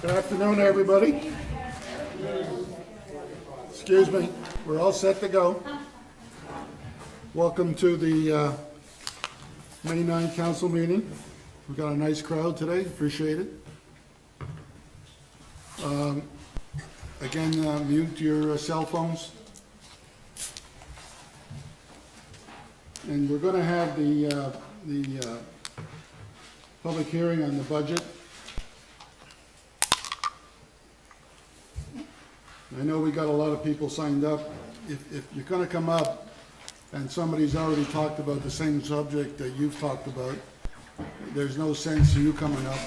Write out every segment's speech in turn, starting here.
Good afternoon, everybody. Excuse me, we're all set to go. Welcome to the May 9 council meeting. We've got a nice crowd today, appreciate it. Again, mute your cell phones. And we're going to have the public hearing on the budget. I know we got a lot of people signed up. If you're going to come up and somebody's already talked about the same subject that you've talked about, there's no sense in you coming up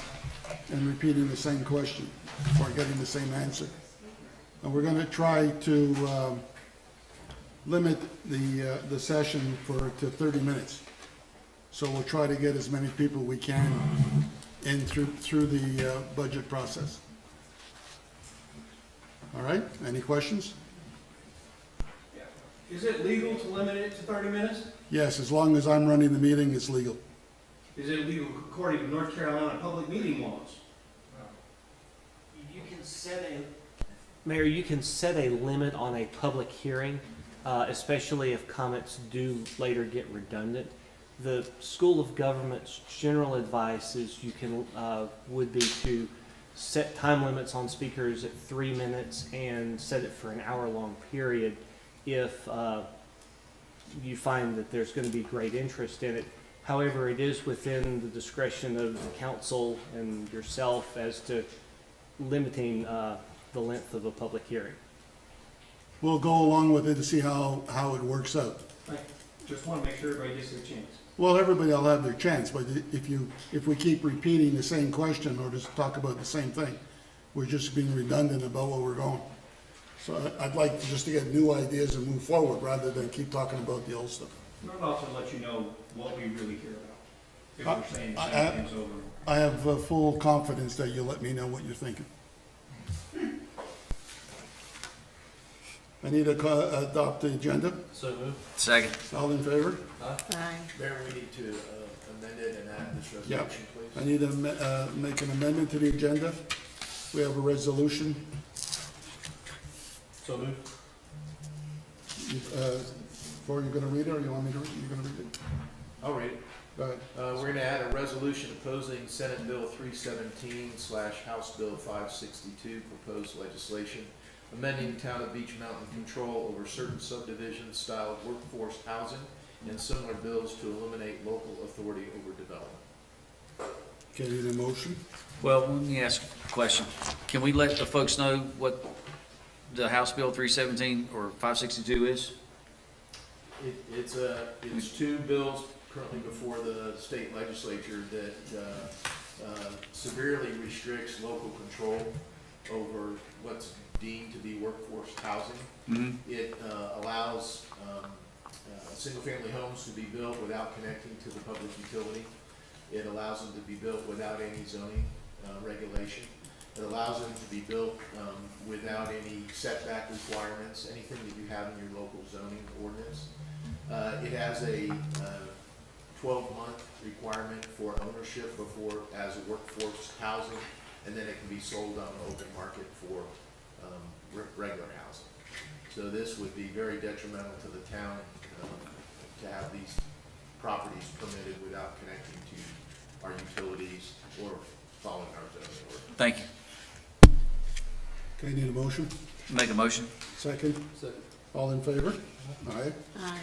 and repeating the same question or getting the same answer. And we're going to try to limit the session to 30 minutes. So we'll try to get as many people we can in through the budget process. All right, any questions? Is it legal to limit it to 30 minutes? Yes, as long as I'm running the meeting, it's legal. Is it legal according to North Carolina public meeting laws? You can set a, Mayor, you can set a limit on a public hearing, especially if comments do later get redundant. The School of Government's general advice is you can, would be to set time limits on speakers at 3 minutes and set it for an hour-long period if you find that there's going to be great interest in it. However, it is within the discretion of the council and yourself as to limiting the length of a public hearing. We'll go along with it to see how it works out. I just want to make sure everybody gets their chance. Well, everybody will have their chance, but if we keep repeating the same question or just talk about the same thing, we're just being redundant about where we're going. So I'd like just to get new ideas and move forward rather than keep talking about the old stuff. I'd also let you know what we really care about. If we're saying the I- same things over. I have full confidence that you'll let me know what you're thinking. I need to adopt the agenda. So moved. Second. All in favor? Aye. Mayor, we need to amend it and add this Yep. resolution, please. I need to make an amendment to the agenda. We have a resolution. So moved. Or you're going to read it, or you want me to read it? You're going to read it? I'll read it. Go ahead. We're gonna add a resolution opposing Senate Bill 317 / House Bill 562, proposed legislation, amending Town of Beech Mountain control over certain subdivision-style workforce housing and similar bills to eliminate local authority over development. Okay, need a motion? Well, let me ask a question. Can we let the folks know what the House Bill 317 or 562 is? It's two bills currently before the state legislature that severely restricts local control over what's deemed to be workforce housing. Mm-hmm. It allows single-family homes to be built without connecting to the public utility. It allows them to be built without any zoning regulation. It allows them to be built without any setback requirements, anything that you have in your local zoning ordinance. It has a 12-month requirement for ownership before as a workforce housing, and then it can be sold on the open market for regular housing. So this would be very detrimental to the town to have these properties permitted without connecting to our utilities or following our zoning ordinance. Thank you. Okay, need a motion? Make a motion. Second? All in favor? Aye. Aye.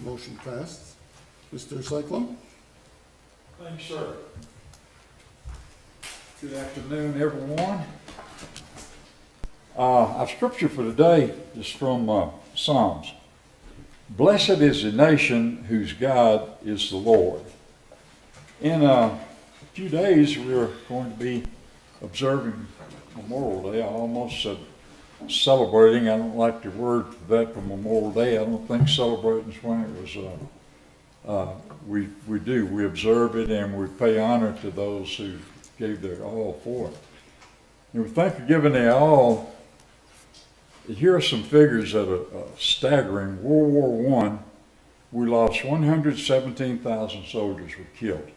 Motion passed. Mr. Cyclone? Thanks, sir. Good afternoon, everyone. Our scripture for today is from Psalms. Blessed is the nation whose God is the Lord. In a few days, we're going to be observing Memorial Day. I almost said celebrating. I don't like the word for that for Memorial Day. I don't think celebrating is when it was we observe it and we pay honor to those who gave their all for it. And we thank for giving their all. Here are some figures that are staggering. World War I, we lost 117,000 soldiers were killed.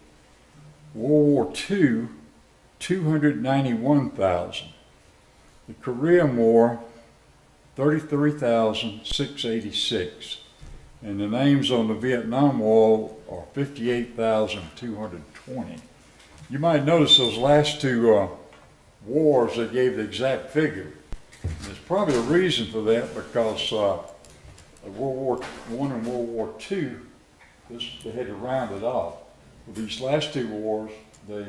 World War II, 291,000. The Korean War, 33,686. And the names on the Vietnam War are 58,220. You might notice those last two wars, they gave the exact figure. There's probably a reason for that, because World War I and World War II, they had to round it off. With these last two wars, they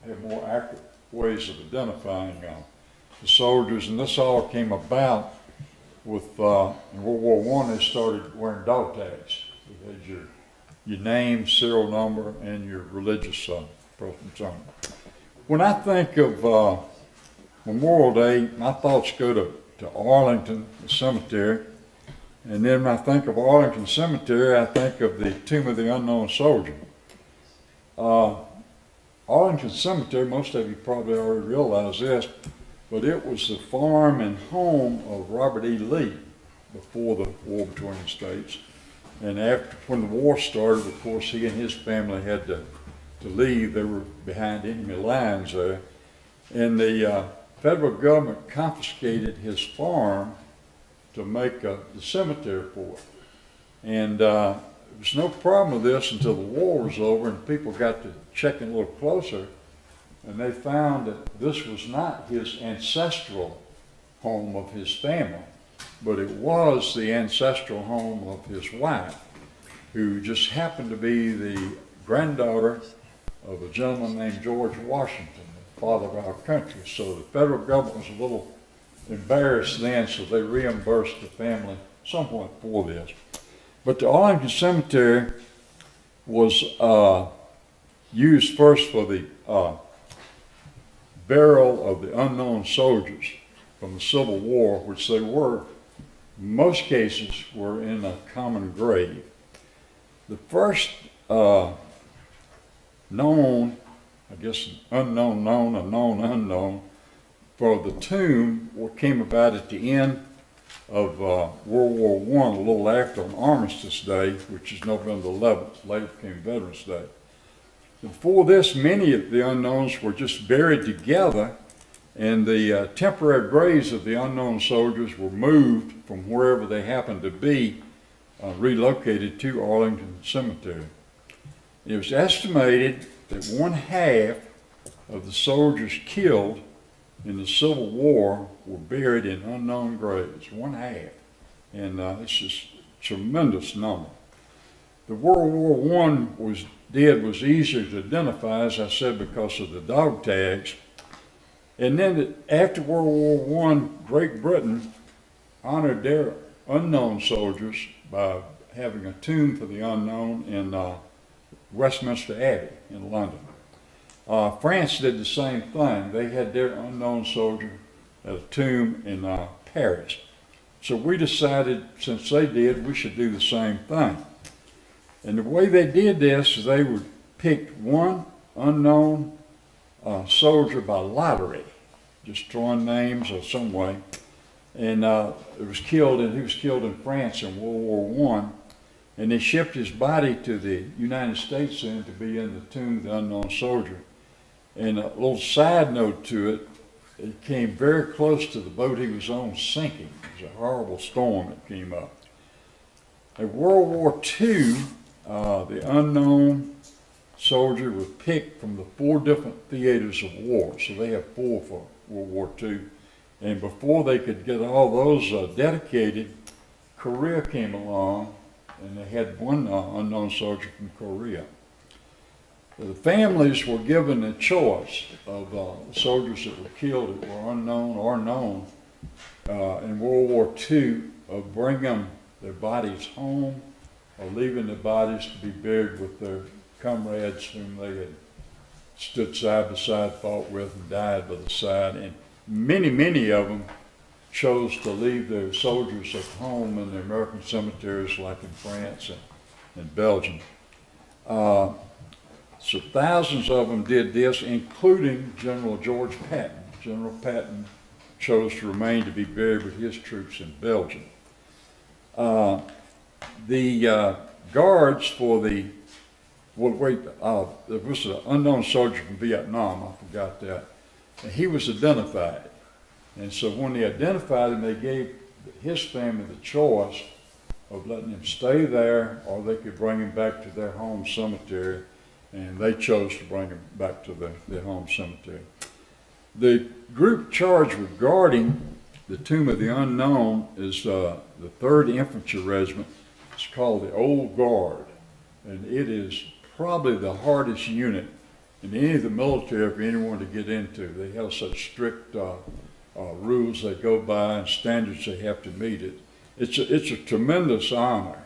have more accurate ways of identifying the soldiers, and this all came about with in World War I. They started wearing dog tags. You had your name, serial number, and your religious preference on it. When I think of Memorial Day, my thoughts go to Arlington, the cemetery. And then when I think of Arlington Cemetery, I think of the Tomb of the Unknown Soldier. Arlington Cemetery, most of you probably already realize this, but it was the farm and home of Robert E. Lee before the war between the states. And after, when the war started, of course, he and his family had to leave. They were behind enemy lines there. And the federal government confiscated his farm to make the cemetery for it. And there was no problem with this until the war was over and people got to checking a little closer, and they found that this was not his ancestral home of his family, but it was the ancestral home of his wife, who just happened to be the granddaughter of a gentleman named George Washington, the father of our country. So the federal government was a little embarrassed then, so they reimbursed the family somewhat for this. But the Arlington Cemetery was used first for the burial of the unknown soldiers from the Civil War, which they were, in most cases, were in a common grave. The first known, I guess unknown known, a known unknown, for the tomb came about at the end of World War I, a little after on Armistice Day, which is November 11th, later became Veterans Day. Before this, many of the unknowns were just buried together, and the temporary graves of the unknown soldiers were moved from wherever they happened to be, relocated to Arlington Cemetery. It was estimated that 1/2 of the soldiers killed in the Civil War were buried in unknown graves, 1/2. And it's just a tremendous number. The World War I was easier to identify, as I said, because of the dog tags. And then after World War I, Great Britain honored their unknown soldiers by having a tomb for the unknown in Westminster Abbey in London. France did the same thing. They had their unknown soldier at a tomb in Paris. So we decided, since they did, we should do the same thing. And the way they did this is they would pick one unknown soldier by lottery, just throwing names or some way. And he was killed in France in World War I. And they shipped his body to the United States then to be in the tomb of the unknown soldier. And a little side note to it, it came very close to the boat he was on sinking. It was a horrible storm that came up. In World War II, the unknown soldier was picked from the 4 different theaters of war. So they have 4 for World War II. And before they could get all those dedicated, Korea came along, and they had one unknown soldier from Korea. The families were given a choice of soldiers that were killed that were unknown or known in World War II of bringing their bodies home or leaving their bodies to be buried with their comrades whom they had stood side by side, fought with, and died by the side. And many of them chose to leave their soldiers at home in the American cemeteries like in France and Belgium. So thousands of them did this, including General George Patton. General Patton chose to remain to be buried with his troops in Belgium. The guards for there was an unknown soldier from Vietnam, I forgot that. And he was identified. And so when they identified him, they gave his family the choice of letting him stay there, or they could bring him back to their home cemetery, and they chose to bring him back to their home cemetery. The group charged with guarding the Tomb of the Unknown is the 3rd Infantry Regiment. It's called the Old Guard, and it is probably the hardest unit in any of the military for anyone to get into. They have such strict rules they go by and standards they have to meet. It's a tremendous honor,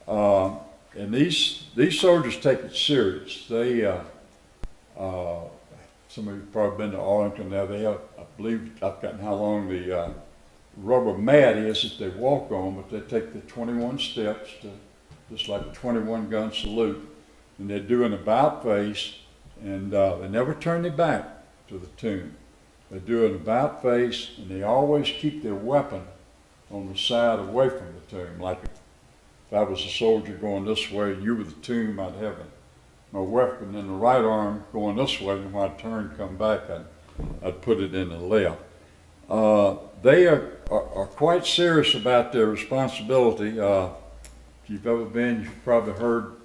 and these soldiers take it serious. They some of you've probably been to Arlington now. They have, I believe, I've forgotten how long the rubber mat is that they walk on, but they take the 21 steps to just like a 21 gun salute, and they do an about face, and they never turn their back to the tomb. They do an about face, and they always keep their weapon on the side away from the tomb. Like if I was a soldier going this way, you were the tomb, I'd have my weapon in the right arm going this way, and when I turn, come back, I'd put it in the left. They are quite serious about their responsibility. If you've ever been, you've probably heard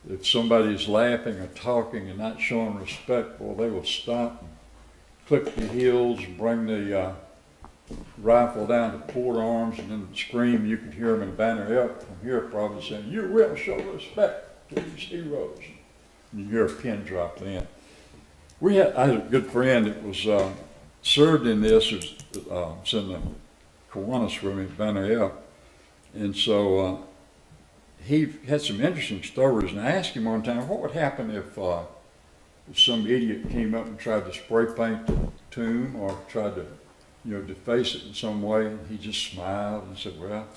if somebody is laughing or talking and not showing respect, well, they will stop and click their heels and bring the rifle down to port arms and then scream. You could hear them in Banner Up from here probably saying, "You will show respect to these heroes." And you hear a pin drop in. I had a good friend that was served in this. It's in the Kiwanis with me at Banner Up. And so he had some interesting stories. And I asked him one time, what would happen if some idiot came up and tried to spray paint the tomb or tried to, deface it in some way? And he just smiled and said, well,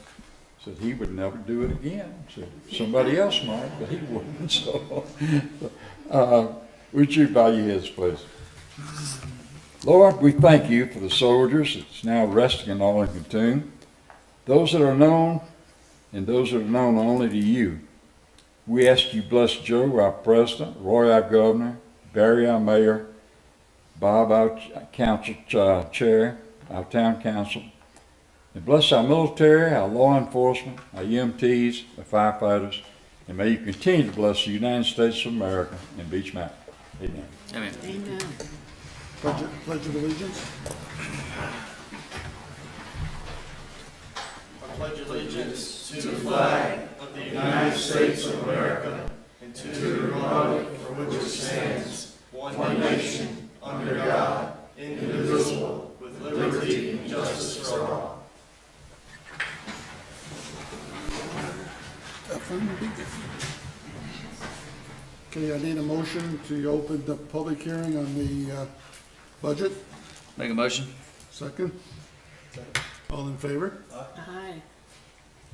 said he would never do it again. Said somebody else might, but he wouldn't. So, would you bow your heads, please? Lord, we thank you for the soldiers that's now resting in Arlington Tomb, those that are known and those that are known only to you. We ask you bless Joe, our president, Roy, our governor, Barry, our mayor, Bob, our council chair, our town council, and bless our military, our law enforcement, our EMTs, our firefighters, and may you continue to bless the United States of America and Beech Mountain. Amen. Amen. Amen. Pledge of allegiance. Okay, I need a motion to open the public hearing on the budget. Make a motion? Second? All in favor? Aye.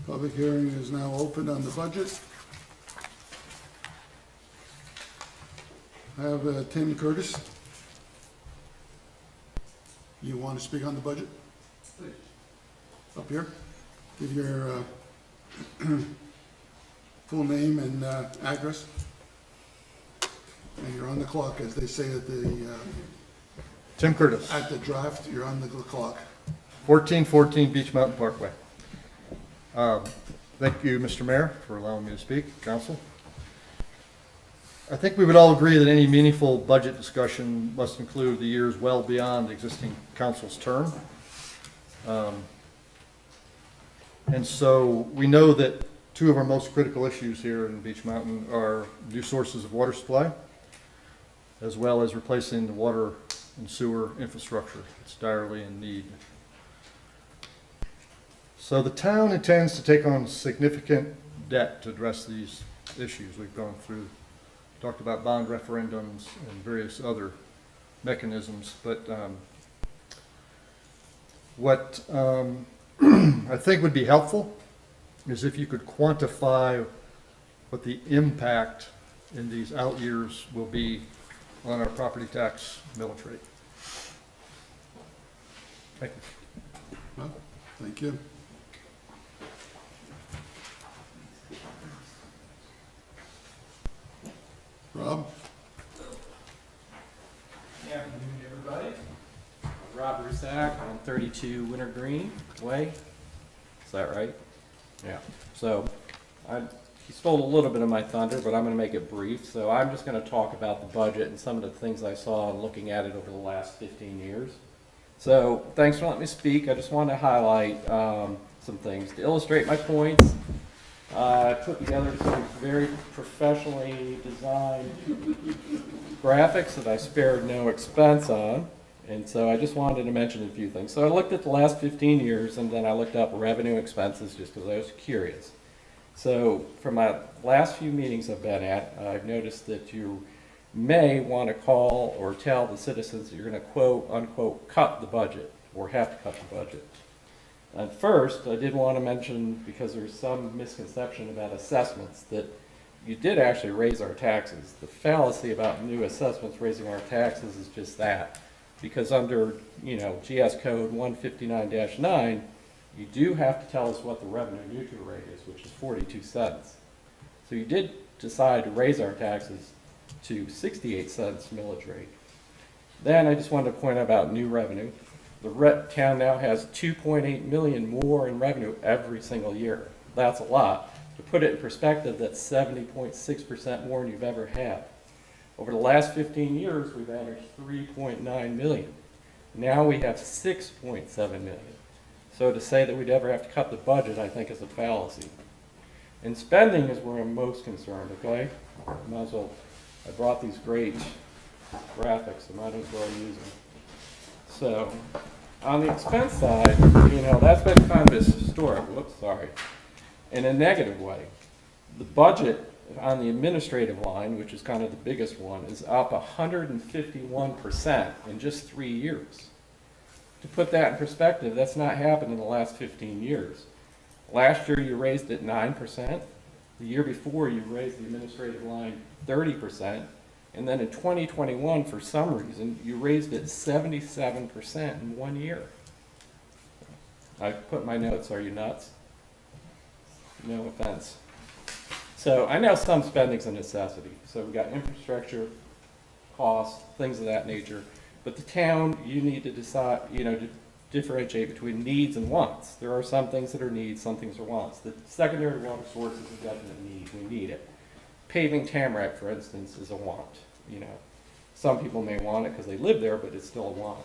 Public hearing is now open on the budget. I have Tim Curtis. You want to speak on the budget? Please. Up here. Give your full name and address. And you're on the clock, as they say at Tim Curtis, the draft, you're on the clock. 1414 Beech Mountain Parkway. Thank you, Mr. Mayor, for allowing me to speak, council. I think we would all agree that any meaningful budget discussion must include the years well beyond the existing council's term. And so we know that two of our most critical issues here in Beech Mountain are new sources of water supply, as well as replacing the water and sewer infrastructure. It's direly in need. So the town intends to take on significant debt to address these issues. We've gone through, talked about bond referendums and various other mechanisms, but what I think would be helpful is if you could quantify what the impact in these out years will be on our property tax millage rate. Thank you. Well, thank you. Rob? Good afternoon, everybody. Rob Rusak on 32 Winter Green Way. Is that right? Yeah. So he stole a little bit of my thunder, but I'm going to make it brief. So I'm just going to talk about the budget and some of the things I saw looking at it over the last 15 years. So thanks for letting me speak. I just wanted to highlight some things to illustrate my points. I put together some very professionally designed graphics that I spared no expense on. And so I just wanted to mention a few things. So I looked at the last 15 years and then I looked up revenue expenses just because I was curious. So from my last few meetings I've been at, I've noticed that you may want to call or tell the citizens that you're going to quote unquote cut the budget or have to cut the budget. And first, I did want to mention, because there's some misconception about assessments, that you did actually raise our taxes. The fallacy about new assessments raising our taxes is just that. Because under, GS code 159-9, you do have to tell us what the revenue neutral rate is, which is 42 cents. So you did decide to raise our taxes to 68 cents millage rate. Then I just wanted to point out about new revenue. The town now has 2.8 million more in revenue every single year. That's a lot. To put it in perspective, that's 70.6% more than you've ever had. Over the last 15 years, we've averaged 3.9 million. Now we have 6.7 million. So to say that we'd ever have to cut the budget, I think is a fallacy. And spending is where I'm most concerned, okay? Might as well, I brought these great graphics, I might as well use them. So, on the expense side, that's been kind of historic, in a negative way. The budget on the administrative line, which is kind of the biggest one, is up 151% in just 3 years. To put that in perspective, that's not happened in the last 15 years. Last year you raised it 9%. The year before you raised the administrative line 30%. And then in 2021, for some reason, you raised it 77% in 1 year. I put my notes, are you nuts? No offense. So I know some spending's a necessity. So we've got infrastructure, costs, things of that nature. But the town, you need to decide, to differentiate between needs and wants. There are some things that are needs, some things are wants. The secondary water source is a definite need. We need it. Paving Tamarack, for instance, is a want. Some people may want it because they live there, but it's still a want.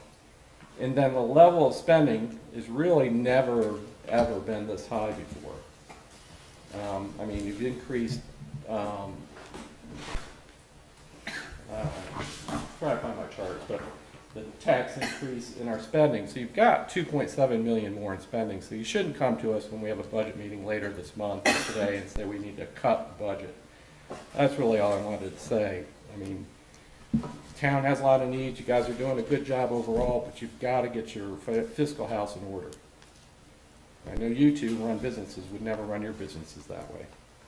And then the level of spending is really never, ever been this high before. You've increased, trying to find my chart, but the tax increase in our spending. So you've got 2.7 million more in spending. So you shouldn't come to us when we have a budget meeting later this month or today and say we need to cut the budget. That's really all I wanted to say. The town has a lot of needs. You guys are doing a good job overall, but you've got to get your fiscal house in order. I know you two run businesses, would never run your businesses that way.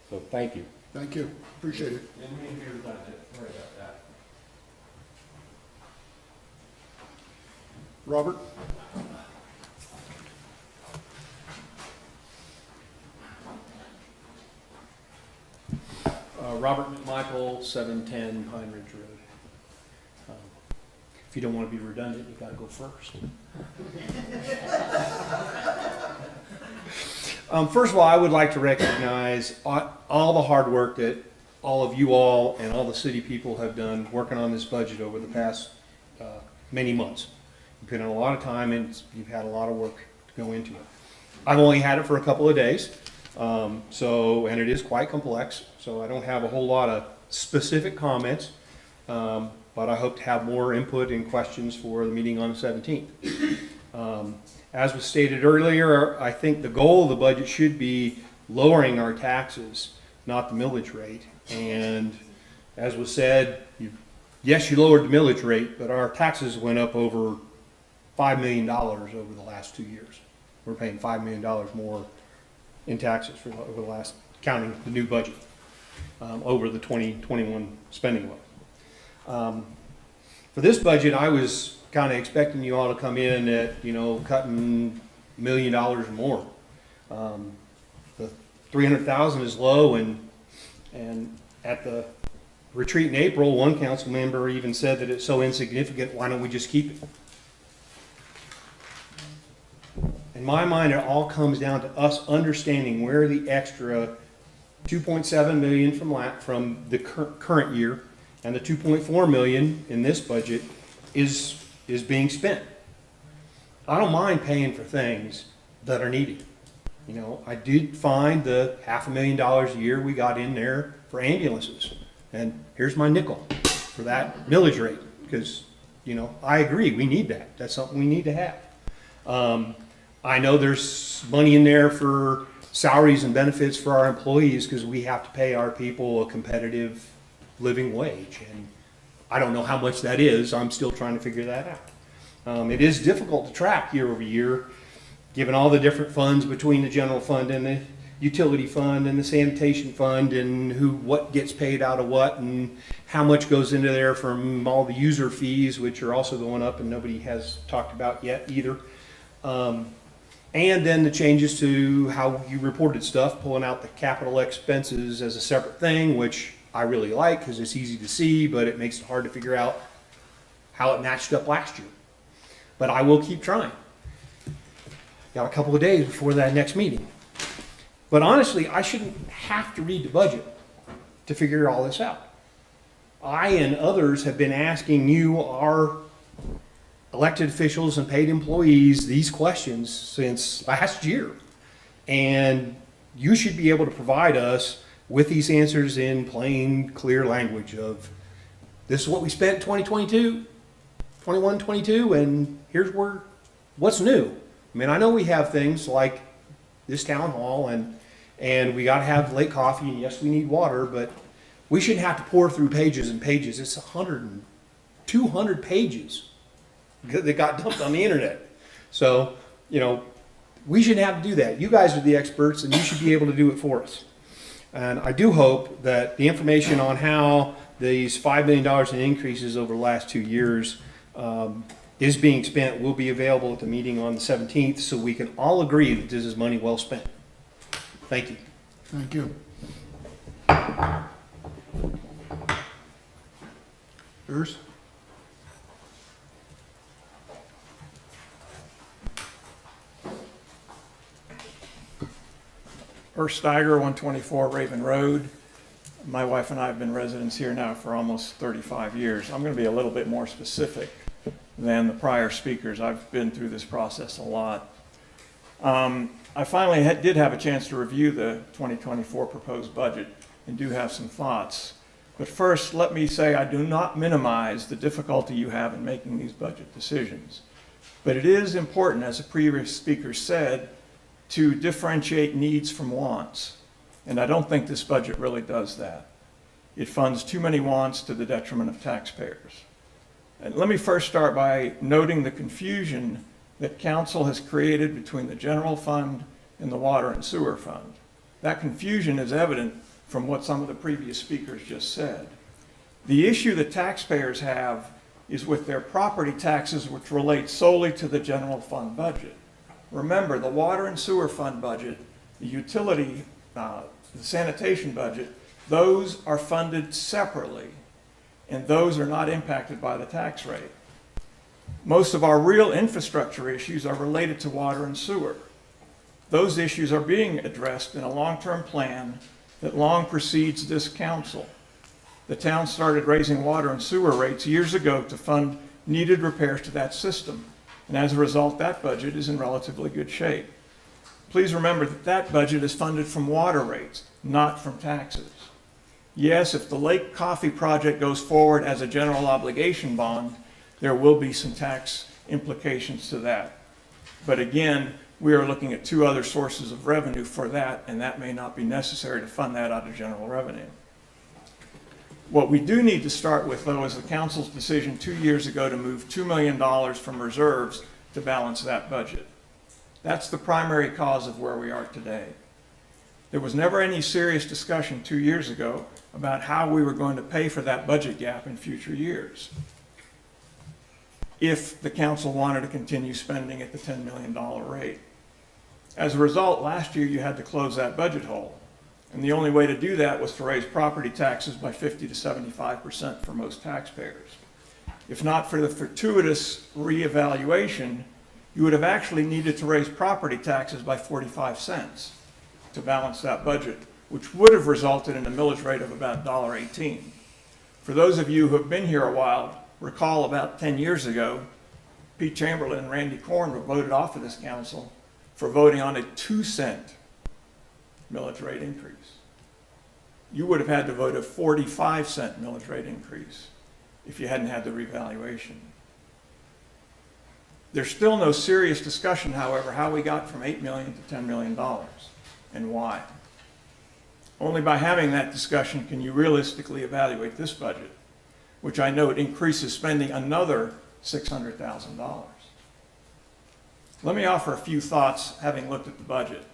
So thank you. Thank you, appreciate it. And we hear about it. Sorry about that. Robert? Robert McMichael, 710 Pine Ridge Road. If you don't want to be redundant, you got to go first. First of all, I would like to recognize all the hard work that all of you all and all the city people have done working on this budget over the past many months. You've put in a lot of time and you've had a lot of work to go into it. I've only had it for a couple of days, and it is quite complex, so I don't have a whole lot of specific comments, but I hope to have more input and questions for the meeting on the 17th. As was stated earlier, I think the goal of the budget should be lowering our taxes, not the millage rate. And as was said, yes, you lowered the millage rate, but our taxes went up over $5 million over the last 2 years. We're paying $5 million more in taxes over the last, counting the new budget, over the 2021 spending level. For this budget, I was kind of expecting you all to come in at, cutting $1 million or more. The 300,000 is low, and at the retreat in April, one council member even said that it's so insignificant, why don't we just keep it? In my mind, it all comes down to us understanding where the extra 2.7 million from the current year and the 2.4 million in this budget is being spent. I don't mind paying for things that are needed. You know, I did find the $500,000 a year we got in there for ambulances. And here's my nickel for that millage rate, because, you know, I agree, we need that. That's something we need to have. I know there's money in there for salaries and benefits for our employees, because we have to pay our people a competitive living wage. And I don't know how much that is. I'm still trying to figure that out. It is difficult to track year over year, given all the different funds between the general fund and the utility fund and the sanitation fund, and what gets paid out of what, and how much goes into there from all the user fees, which are also going up and nobody has talked about yet either. And then the changes to how you reported stuff, pulling out the capital expenses as a separate thing, which I really like because it's easy to see, but it makes it hard to figure out how it matched up last year. But I will keep trying. Got a couple of days before that next meeting. But honestly, I shouldn't have to read the budget to figure all this out. I and others have been asking you, our elected officials and paid employees, these questions since last year. And you should be able to provide us with these answers in plain, clear language of, this is what we spent in 2022, 21, 22, and here's what's new. I mean, I know we have things like this town hall, and we got to have Lake Coffee, and yes, we need water, but we shouldn't have to pour through pages and pages. It's 100 and 200 pages that got dumped on the internet. So, you know, we shouldn't have to do that. You guys are the experts, and you should be able to do it for us. And I do hope that the information on how these $5 million in increases over the last 2 years is being spent will be available at the meeting on the 17th, so we can all agree that this is money well spent. Thank you. Thank you. Urs? Urs Steiger, 124 Raven Road. My wife and I have been residents here now for almost 35 years. I'm going to be a little bit more specific than the prior speakers. I've been through this process a lot. I finally did have a chance to review the 2024 proposed budget and do have some thoughts. But first, let me say I do not minimize the difficulty you have in making these budget decisions. But it is important, as a previous speaker said, to differentiate needs from wants. And I don't think this budget really does that. It funds too many wants to the detriment of taxpayers. And let me first start by noting the confusion that council has created between the general fund and the water and sewer fund. That confusion is evident from what some of the previous speakers just said. The issue that taxpayers have is with their property taxes, which relate solely to the general fund budget. Remember, the water and sewer fund budget, the utility, the sanitation budget, those are funded separately, and those are not impacted by the tax rate. Most of our real infrastructure issues are related to water and sewer. Those issues are being addressed in a long-term plan that long precedes this council. The town started raising water and sewer rates years ago to fund needed repairs to that system. And as a result, that budget is in relatively good shape. Please remember that that budget is funded from water rates, not from taxes. Yes, if the Lake Coffee project goes forward as a general obligation bond, there will be some tax implications to that. But again, we are looking at two other sources of revenue for that, and that may not be necessary to fund that out of general revenue. What we do need to start with, though, is the council's decision 2 years ago to move $2 million from reserves to balance that budget. That's the primary cause of where we are today. There was never any serious discussion 2 years ago about how we were going to pay for that budget gap in future years, if the council wanted to continue spending at the $10 million rate. As a result, last year you had to close that budget hole. And the only way to do that was to raise property taxes by 50 to 75% for most taxpayers. If not for the fortuitous reevaluation, you would have actually needed to raise property taxes by 45 cents to balance that budget, which would have resulted in a millage rate of about $1.18. For those of you who have been here a while, recall about 10 years ago, Pete Chamberlain and Randy Korn were voted off of this council for voting on a 2-cent millage rate increase. You would have had to vote a 45-cent millage rate increase if you hadn't had the revaluation. There's still no serious discussion, however, how we got from $8 million to $10 million and why. Only by having that discussion can you realistically evaluate this budget, which I note increases spending another $600,000. Let me offer a few thoughts having looked at the budget.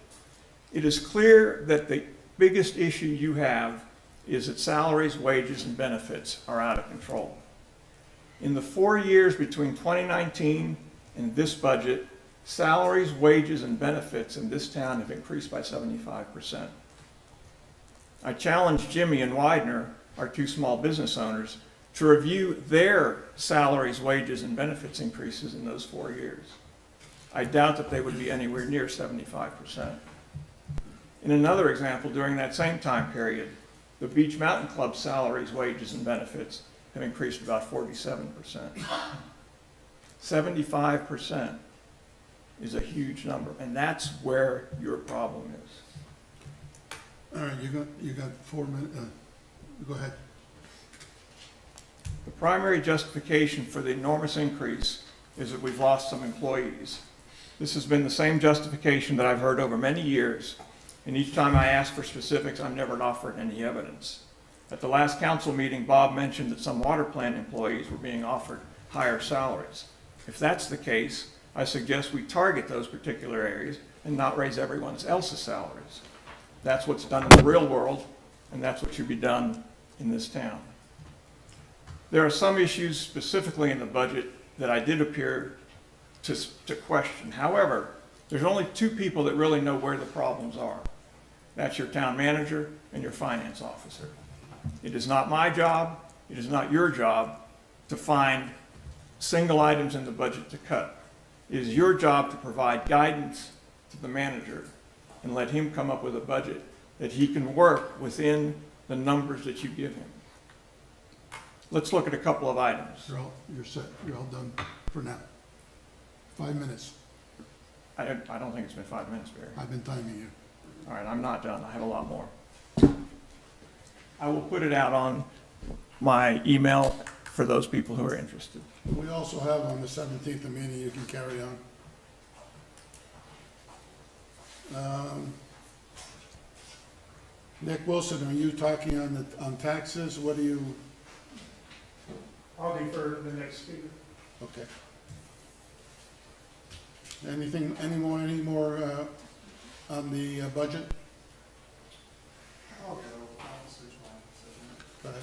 It is clear that the biggest issue you have is that salaries, wages, and benefits are out of control. In the 4 years between 2019 and this budget, salaries, wages, and benefits in this town have increased by 75%. I challenged Jimmy and Widener, our two small business owners, to review their salaries, wages, and benefits increases in those 4 years. I doubt that they would be anywhere near 75%. In another example, during that same time period, the Beach Mountain Club salaries, wages, and benefits have increased about 47%. 75% is a huge number, and that's where your problem is. All right, you got 4 minutes, go ahead. The primary justification for the enormous increase is that we've lost some employees. This has been the same justification that I've heard over many years, and each time I ask for specifics, I'm never offered any evidence. At the last council meeting, Bob mentioned that some water plant employees were being offered higher salaries. If that's the case, I suggest we target those particular areas and not raise everyone else's salaries. That's what's done in the real world, and that's what should be done in this town. There are some issues specifically in the budget that I did appear to question. However, there's only 2 people that really know where the problems are. That's your town manager and your finance officer. It is not my job, it is not your job to find single items in the budget to cut. It is your job to provide guidance to the manager and let him come up with a budget that he can work within the numbers that you give him. Let's look at a couple of items. You're set, you're all done for now. 5 minutes, I don't think it's been 5 minutes, Barry. I've been timing you. All right, I'm not done. I have a lot more. I will put it out on my email for those people who are interested. We also have on the 17th a meeting, you can carry on. Nick Wilson, are you talking on taxes? What do you, I'll defer to the next speaker. okay. Anything, any more on the budget? I'll go. I'll switch mine. Go ahead.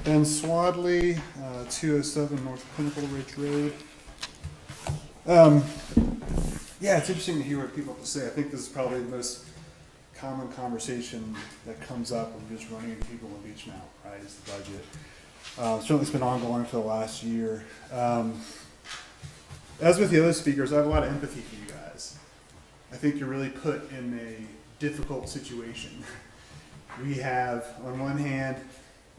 Ben Swadley, 207 North Pinnacle Ridge Road. Yeah, it's interesting to hear what people have to say. I think this is probably the most common conversation that comes up when just running into people in Beach Mountain, right, is the budget. Certainly it's been ongoing for the last year. As with the other speakers, I have a lot of empathy for you guys. I think you're really put in a difficult situation. We have, on one hand,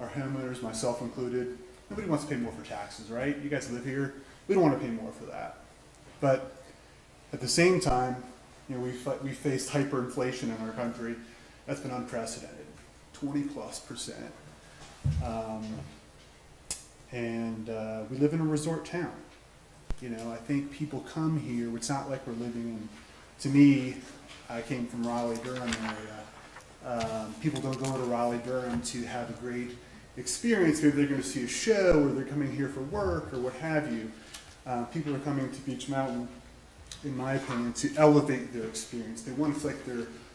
our homeowners, myself included, nobody wants to pay more for taxes, right? You guys live here, we don't want to pay more for that. But at the same time, you know, we faced hyperinflation in our country. That's been unprecedented, 20+%. We live in a resort town. You know, I think people come here, it's not like we're living in, to me, I came from Raleigh-Durham area. People don't go to Raleigh-Durham to have a great experience. Maybe they're going to see a show, or they're coming here for work, or what have you. People are coming to Beach Mountain, in my opinion, to elevate their experience. They want to feel like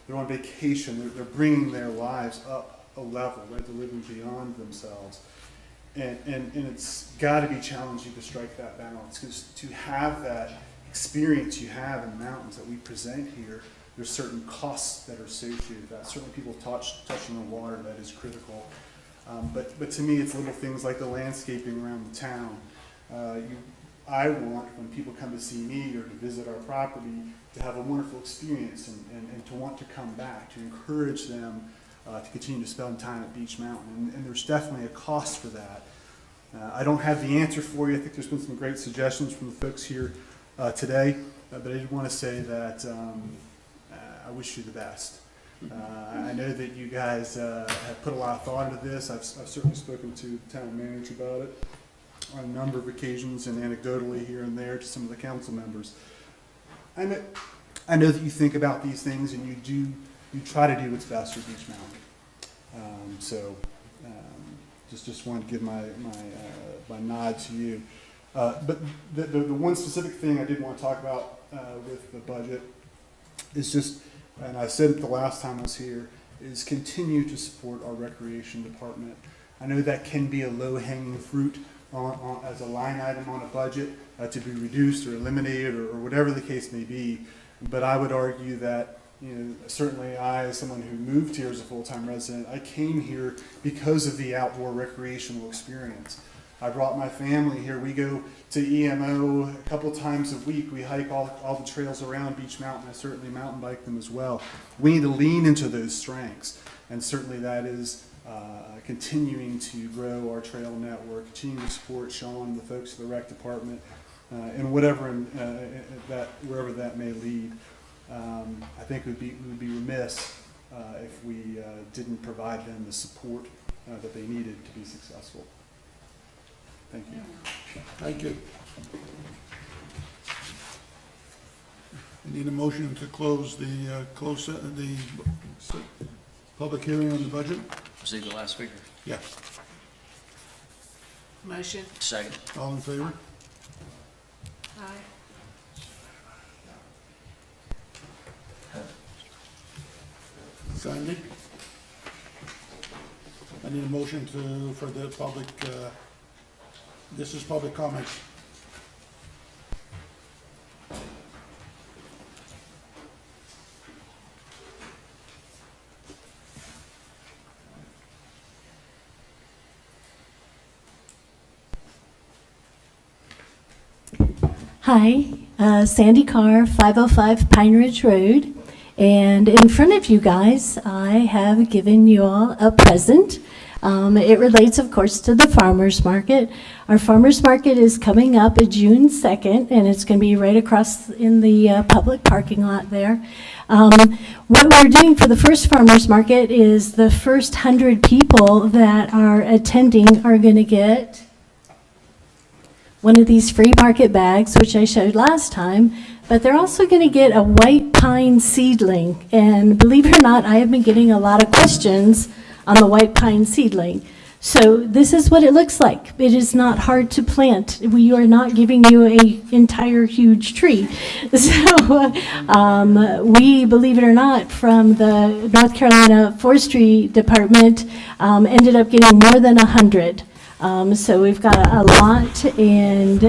they're on vacation. They're bringing their lives up a level, right? They're living beyond themselves. And it's got to be challenging to strike that balance, because to have that experience you have in the mountains that we present here, there's certain costs that are associated with that. Certainly people touching the water, that is critical. But to me, it's little things like the landscaping around the town. I want, when people come to see me or to visit our property, to have a wonderful experience and to want to come back, to encourage them to continue to spend time at Beech Mountain. And there's definitely a cost for that. I don't have the answer for you. I think there's been some great suggestions from the folks here today, but I did want to say that I wish you the best. I know that you guys have put a lot of thought into this. I've certainly spoken to the town manager about it on a number of occasions and anecdotally here and there to some of the council members. I know that you think about these things and you try to do what's best for Beech Mountain. Just wanted to give my nod to you. But the one specific thing I did want to talk about with the budget is just, and I said it the last time I was here, is continue to support our recreation department. I know that can be a low-hanging fruit as a line item on a budget to be reduced or eliminated or whatever the case may be, but I would argue that certainly I, as someone who moved here as a full-time resident, I came here because of the outdoor recreational experience. I brought my family here. We go to EMO a couple times a week. We hike all the trails around Beech Mountain. I certainly mountain bike them as well. We need to lean into those strengths, and certainly that is continuing to grow our trail network, continuing to support Sean and the folks of the rec department, and whatever wherever that may lead. I think we would be remiss if we didn't provide them the support that they needed to be successful. Thank you. Thank you. I need a motion to close the public hearing on the budget? Was he the last speaker? Yeah. Motion. Second. All in favor? Aye. Sandy? I need a motion for the public, this is public comment. Hi, Sandy Carr, 505 Pine Ridge Road. And in front of you guys, I have given you all a present. It relates, of course, to the farmer's market. Our farmer's market is coming up June 2nd, and it's going to be right across in the public parking lot there. What we're doing for the first farmer's market is the first 100 people that are attending are going to get one of these free market bags, which I showed last time, but they're also going to get a white pine seedling. And believe it or not, I have been getting a lot of questions on the white pine seedling. So this is what it looks like. It is not hard to plant. We are not giving you an entire huge tree. So we, believe it or not, from the North Carolina Forestry Department, ended up getting more than 100. So we've got a lot, and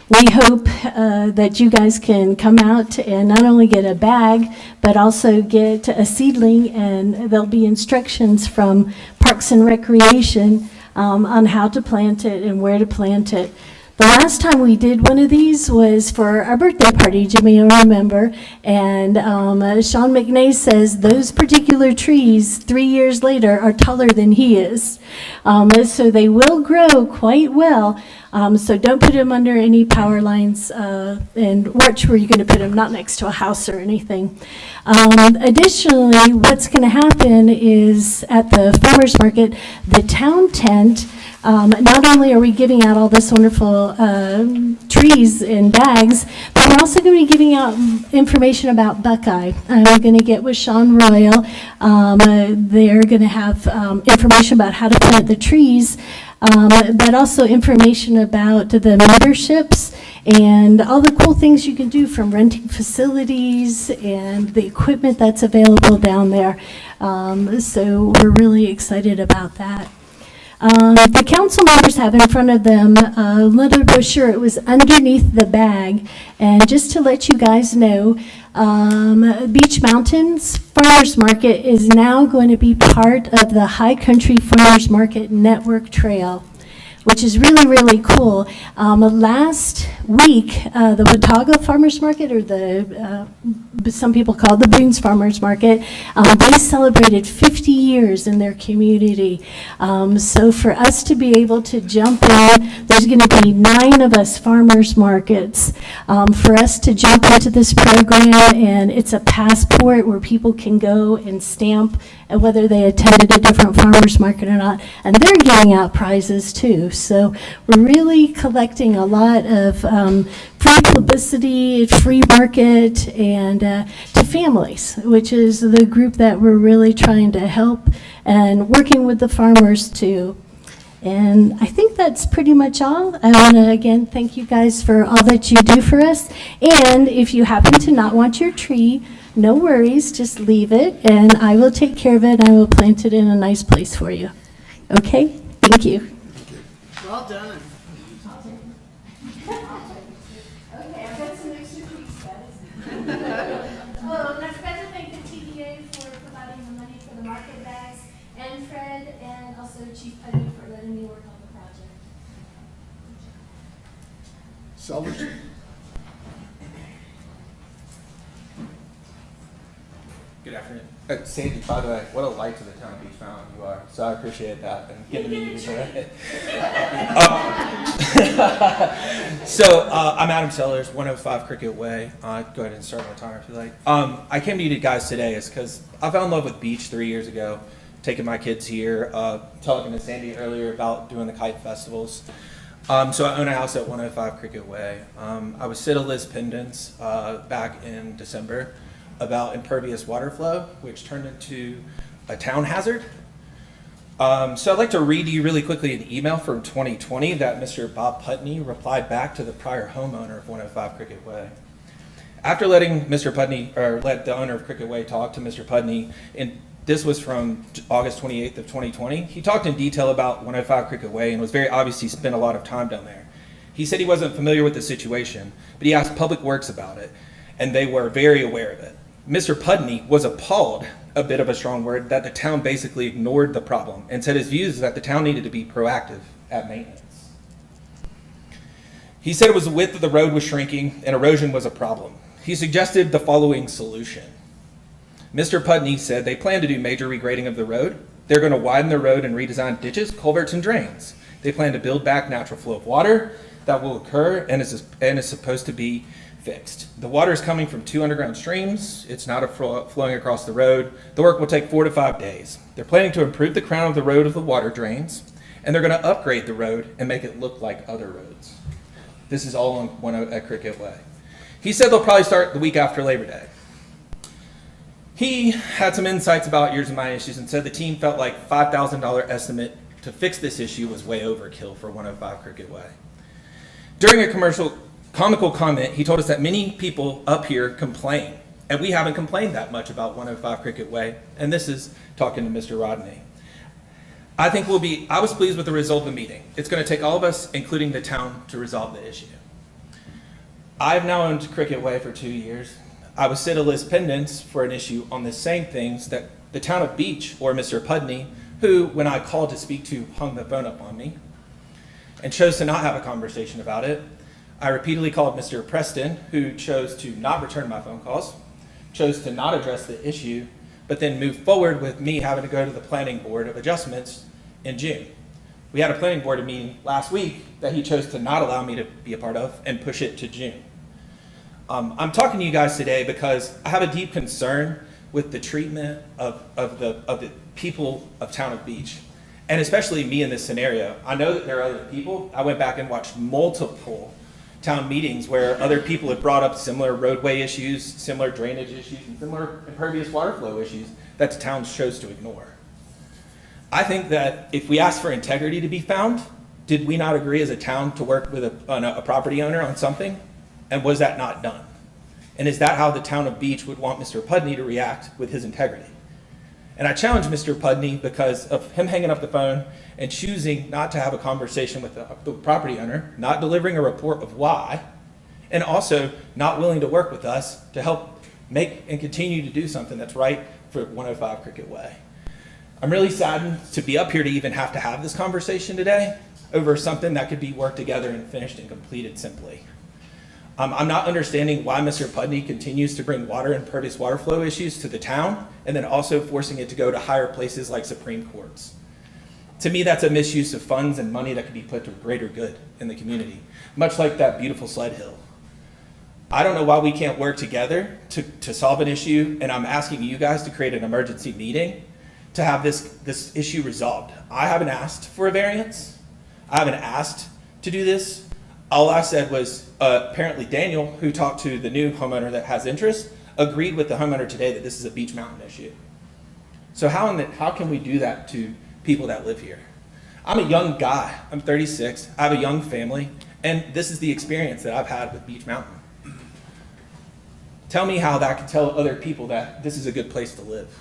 we hope that you guys can come out and not only get a bag, but also get a seedling, and there'll be instructions from Parks and Recreation on how to plant it and where to plant it. The last time we did one of these was for our birthday party, Jimmy will remember, and Sean McNay says those particular trees 3 years later are taller than he is. So they will grow quite well. So don't put them under any power lines, and watch where you're going to put them, not next to a house or anything. Additionally, what's going to happen is at the farmer's market, the town tent, not only are we giving out all this wonderful trees in bags, but we're also going to be giving out information about Buckeye. We're going to get with Sean Royal. They're going to have information about how to plant the trees, but also information about the memberships and all the cool things you can do, from renting facilities and the equipment that's available down there. So we're really excited about that. The council members have in front of them a little brochure. It was underneath the bag. And just to let you guys know, Beach Mountains Farmers Market is now going to be part of the High Country Farmers Market Network Trail, which is really, really cool. Last week, the Watauga Farmers Market, or some people call it the Boone's Farmers Market, they celebrated 50 years in their community. So for us to be able to jump in, there's going to be 9 of us farmers markets. For us to jump into this program, and it's a passport where people can go and stamp whether they attended a different farmers market or not, and they're giving out prizes too. So we're really collecting a lot of free publicity, free market, and to families, which is the group that we're really trying to help, and working with the farmers too. And I think that's pretty much all. I want to again thank you guys for all that you do for us. And if you happen to not want your tree, no worries, just leave it, and I will take care of it. I will plant it in a nice place for you. Okay? Thank you. Well done. Okay, I've got some extra trees, guys. Oh, and I forgot to thank the TDA for providing the money for the market bags, and Fred, and also Chief Putney for letting me work on the project. Sellers? Good afternoon. Sandy, by the way, what a light to the town of Beach Mountain you are. So I appreciate that and giving me the So I'm Adam Sellers, 105 Cricket Way. Go ahead and start my timer if you like. I came to you guys today is because I fell in love with beach 3 years ago, taking my kids here, talking to Sandy earlier about doing the kite festivals. So I own a house at 105 Cricket Way. I was Cita Liz Pendants back in December about impervious water flow, which turned into a town hazard. So I'd like to read you really quickly an email from 2020 that Mr. Bob Putney replied back to the prior homeowner of 105 Cricket Way. After letting Mr. Putney, or let the owner of Cricket Way talk to Mr. Putney, and this was from August 28th of 2020, he talked in detail about 105 Cricket Way and was very obvious he spent a lot of time down there. He said he wasn't familiar with the situation, but he asked Public Works about it, and they were very aware of it. Mr. Putney was appalled, a bit of a strong word, that the town basically ignored the problem and said his views that the town needed to be proactive at maintenance. He said it was the width of the road was shrinking and erosion was a problem. He suggested the following solution. Mr. Putney said they plan to do major regrading of the road. They're going to widen the road and redesign ditches, culverts, and drains. They plan to build back natural flow of water that will occur and is supposed to be fixed. The water is coming from 2 underground streams. It's not flowing across the road. The work will take 4 to 5 days. They're planning to improve the crown of the road of the water drains, and they're going to upgrade the road and make it look like other roads. This is all on one at Cricket Way. He said they'll probably start the week after Labor Day. He had some insights about yours and my issues and said the team felt like $5,000 estimate to fix this issue was way overkill for 105 Cricket Way. During a comical comment, he told us that many people up here complain, and we haven't complained that much about 105 Cricket Way, and this is talking to Mr. Rodney. I was pleased with the result of the meeting. It's going to take all of us, including the town, to resolve the issue. I've now owned Cricket Way for 2 years. I was Cita Liz Pendants for an issue on the same things that the town of Beach, or Mr. Putney, who, when I called to speak to, hung the phone up on me and chose to not have a conversation about it. I repeatedly called Mr. Preston, who chose to not return my phone calls, chose to not address the issue, but then moved forward with me having to go to the Planning Board of Adjustments in June. We had a Planning Board meeting last week that he chose to not allow me to be a part of and push it to June. I'm talking to you guys today because I have a deep concern with the treatment of the people of Town of Beach, and especially me in this scenario. I know that there are other people. I went back and watched multiple town meetings where other people have brought up similar roadway issues, similar drainage issues, and similar impervious water flow issues that the town chose to ignore. I think that if we asked for integrity to be found, did we not agree as a town to work with a property owner on something? And was that not done? And is that how the town of Beach would want Mr. Putney to react with his integrity? And I challenge Mr. Pudney because of him hanging up the phone and choosing not to have a conversation with the property owner, not delivering a report of why, and also not willing to work with us to help make and continue to do something that's right for 105 Cricket Way. I'm really saddened to be up here to even have to have this conversation today over something that could be worked together and finished and completed simply. I'm not understanding why Mr. Pudney continues to bring water and impervious water flow issues to the town and then also forcing it to go to higher places like Supreme Courts. To me, that's a misuse of funds and money that could be put to greater good in the community, much like that beautiful sled hill. I don't know why we can't work together to solve an issue, and I'm asking you guys to create an emergency meeting to have this issue resolved. I haven't asked for a variance. I haven't asked to do this. All I said was apparently Daniel, who talked to the new homeowner that has interest, agreed with the homeowner today that this is a Beech Mountain issue. So how can we do that to people that live here? I'm a young guy. I'm 36. I have a young family, and this is the experience that I've had with Beech Mountain. Tell me how that can tell other people that this is a good place to live,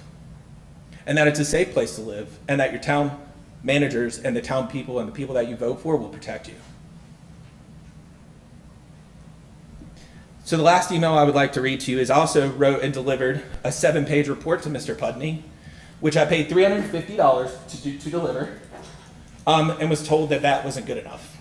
and that it's a safe place to live, and that your town managers and the town people and the people that you vote for will protect you. So the last email I would like to read to you is I also wrote and delivered a 7-page report to Mr. Pudney, which I paid $350 to deliver, and was told that that wasn't good enough.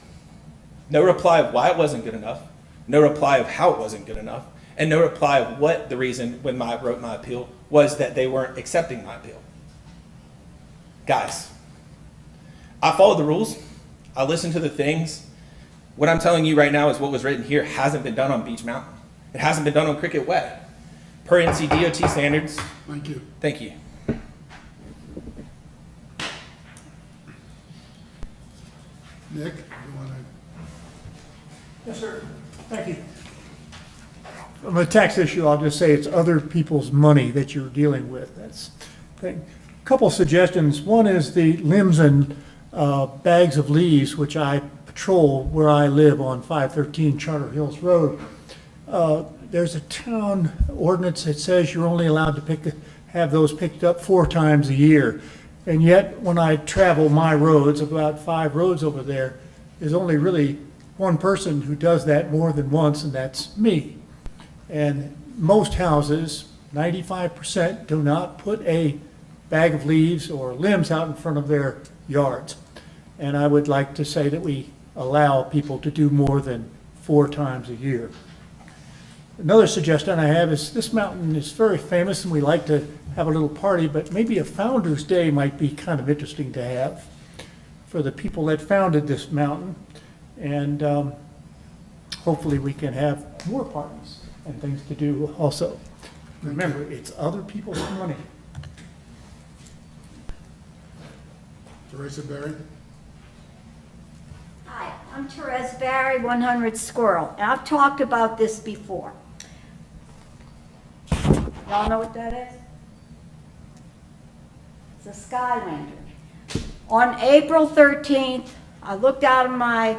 No reply of why it wasn't good enough, no reply of how it wasn't good enough, and no reply of what the reason when I wrote my appeal was that they weren't accepting my appeal. Guys, I followed the rules. I listened to the things. What I'm telling you right now is what was written here hasn't been done on Beech Mountain. It hasn't been done on Cricket Way. Per NCDOT standards. Thank you. Thank you. Nick, you want to? Yes, sir. Thank you. On the tax issue, I'll just say it's other people's money that you're dealing with. That's the thing. A couple suggestions. One is the limbs and bags of leaves, which I patrol where I live on 513 Charter Hills Road. There's a town ordinance that says you're only allowed to have those picked up 4 times a year. And yet, when I travel my roads, about 5 roads over there, there's only really one person who does that more than once, and that's me. And most houses, 95%, do not put a bag of leaves or limbs out in front of their yards. And I would like to say that we allow people to do more than 4 times a year. Another suggestion I have is this mountain is very famous and we like to have a little party, but maybe a Founder's Day might be kind of interesting to have for the people that founded this mountain. And hopefully we can have more parties and things to do also. Remember, it's other people's money. Teresa Berry? Hi, I'm Therese Barry, 100 Squirrel, and I've talked about this before. Y'all know what that is? It's a sky lantern. On April 13th, I looked out of my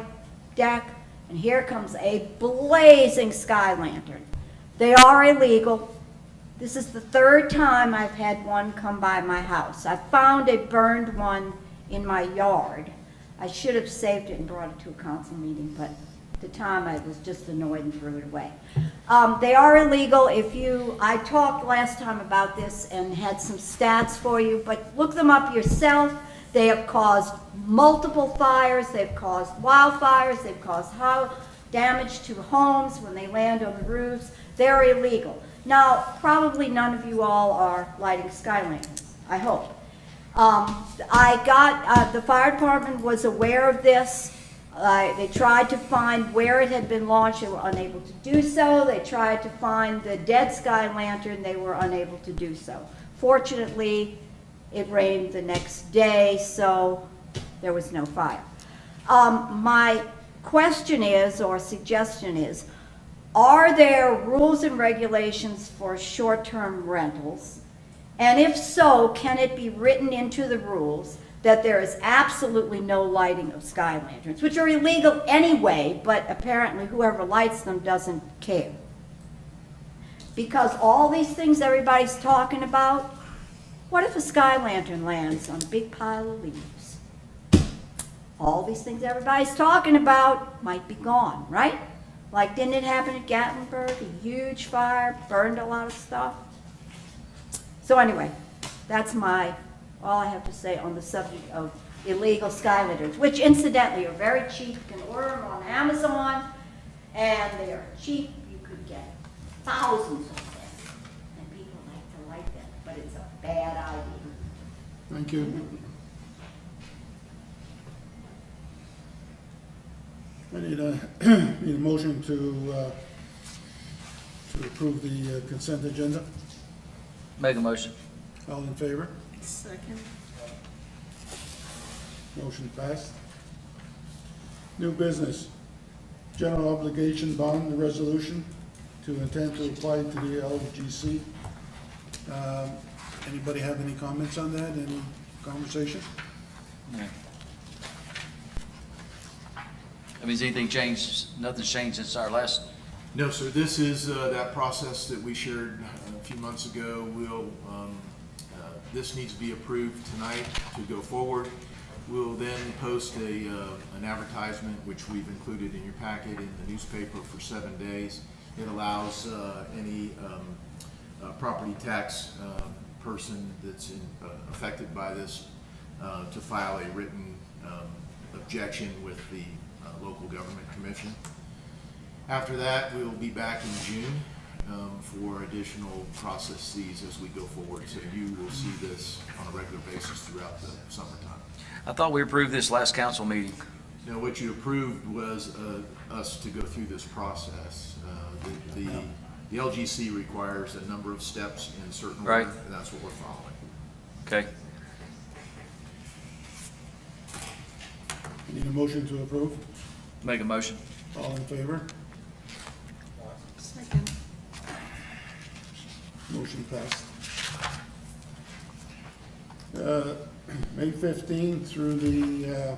deck, and here comes a blazing sky lantern. They are illegal. This is the 3rd time I've had one come by my house. I found a burned one in my yard. I should have saved it and brought it to a council meeting, but at the time I was just annoyed and threw it away. They are illegal. I talked last time about this and had some stats for you, but look them up yourself. They have caused multiple fires. They've caused wildfires. They've caused damage to homes when they land on the roofs. They're illegal. Now, probably none of you all are lighting sky lanterns, I hope. The fire department was aware of this. They tried to find where it had been launched. They were unable to do so. They tried to find the dead sky lantern. They were unable to do so. Fortunately, it rained the next day, so there was no fire. My question is, or suggestion is, are there rules and regulations for short-term rentals? And if so, can it be written into the rules that there is absolutely no lighting of sky lanterns, which are illegal anyway, but apparently whoever lights them doesn't care? Because all these things everybody's talking about, What if a sky lantern lands on a big pile of leaves? All these things everybody's talking about might be gone, right? Like, didn't it happen at Gatlinburg? A huge fire burned a lot of stuff. So anyway, that's all I have to say on the subject of illegal sky lanterns, which incidentally are very cheap. You can order them on Amazon, and they are cheap. You could get thousands of them, and people like to light them, but it's a bad idea. Thank you. I need a motion to approve the consent agenda. Make a motion. All in favor? Second. Motion passed. New business. General obligation bond, the resolution to intend to apply to the LGC. Anybody have any comments on that? Any conversation? I mean, has anything changed? Nothing's changed since our last, No, sir, this is that process that we shared a few months ago. This needs to be approved tonight to go forward. We'll then post an advertisement, which we've included in your packet, in the newspaper for 7 days. It allows any property tax person that's affected by this to file a written objection with the local government commission. After that, we'll be back in June for additional processes as we go forward. So you will see this on a regular basis throughout the summertime. I thought we approved this last council meeting. Now, what you approved was us to go through this process. The LGC requires a number of steps in certain order, Right. and that's what we're following. Okay. Need a motion to approve? Make a motion. All in favor? Second. Motion passed. May 15th through the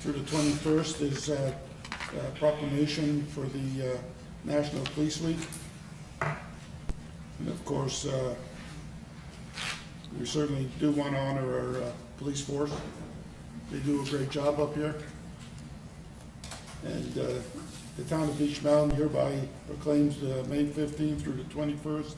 21st is proclamation for the National Police Week. And of course, we certainly do want to honor our police force. They do a great job up here. And the town of Beech Mountain hereby proclaims May 15th through the 21st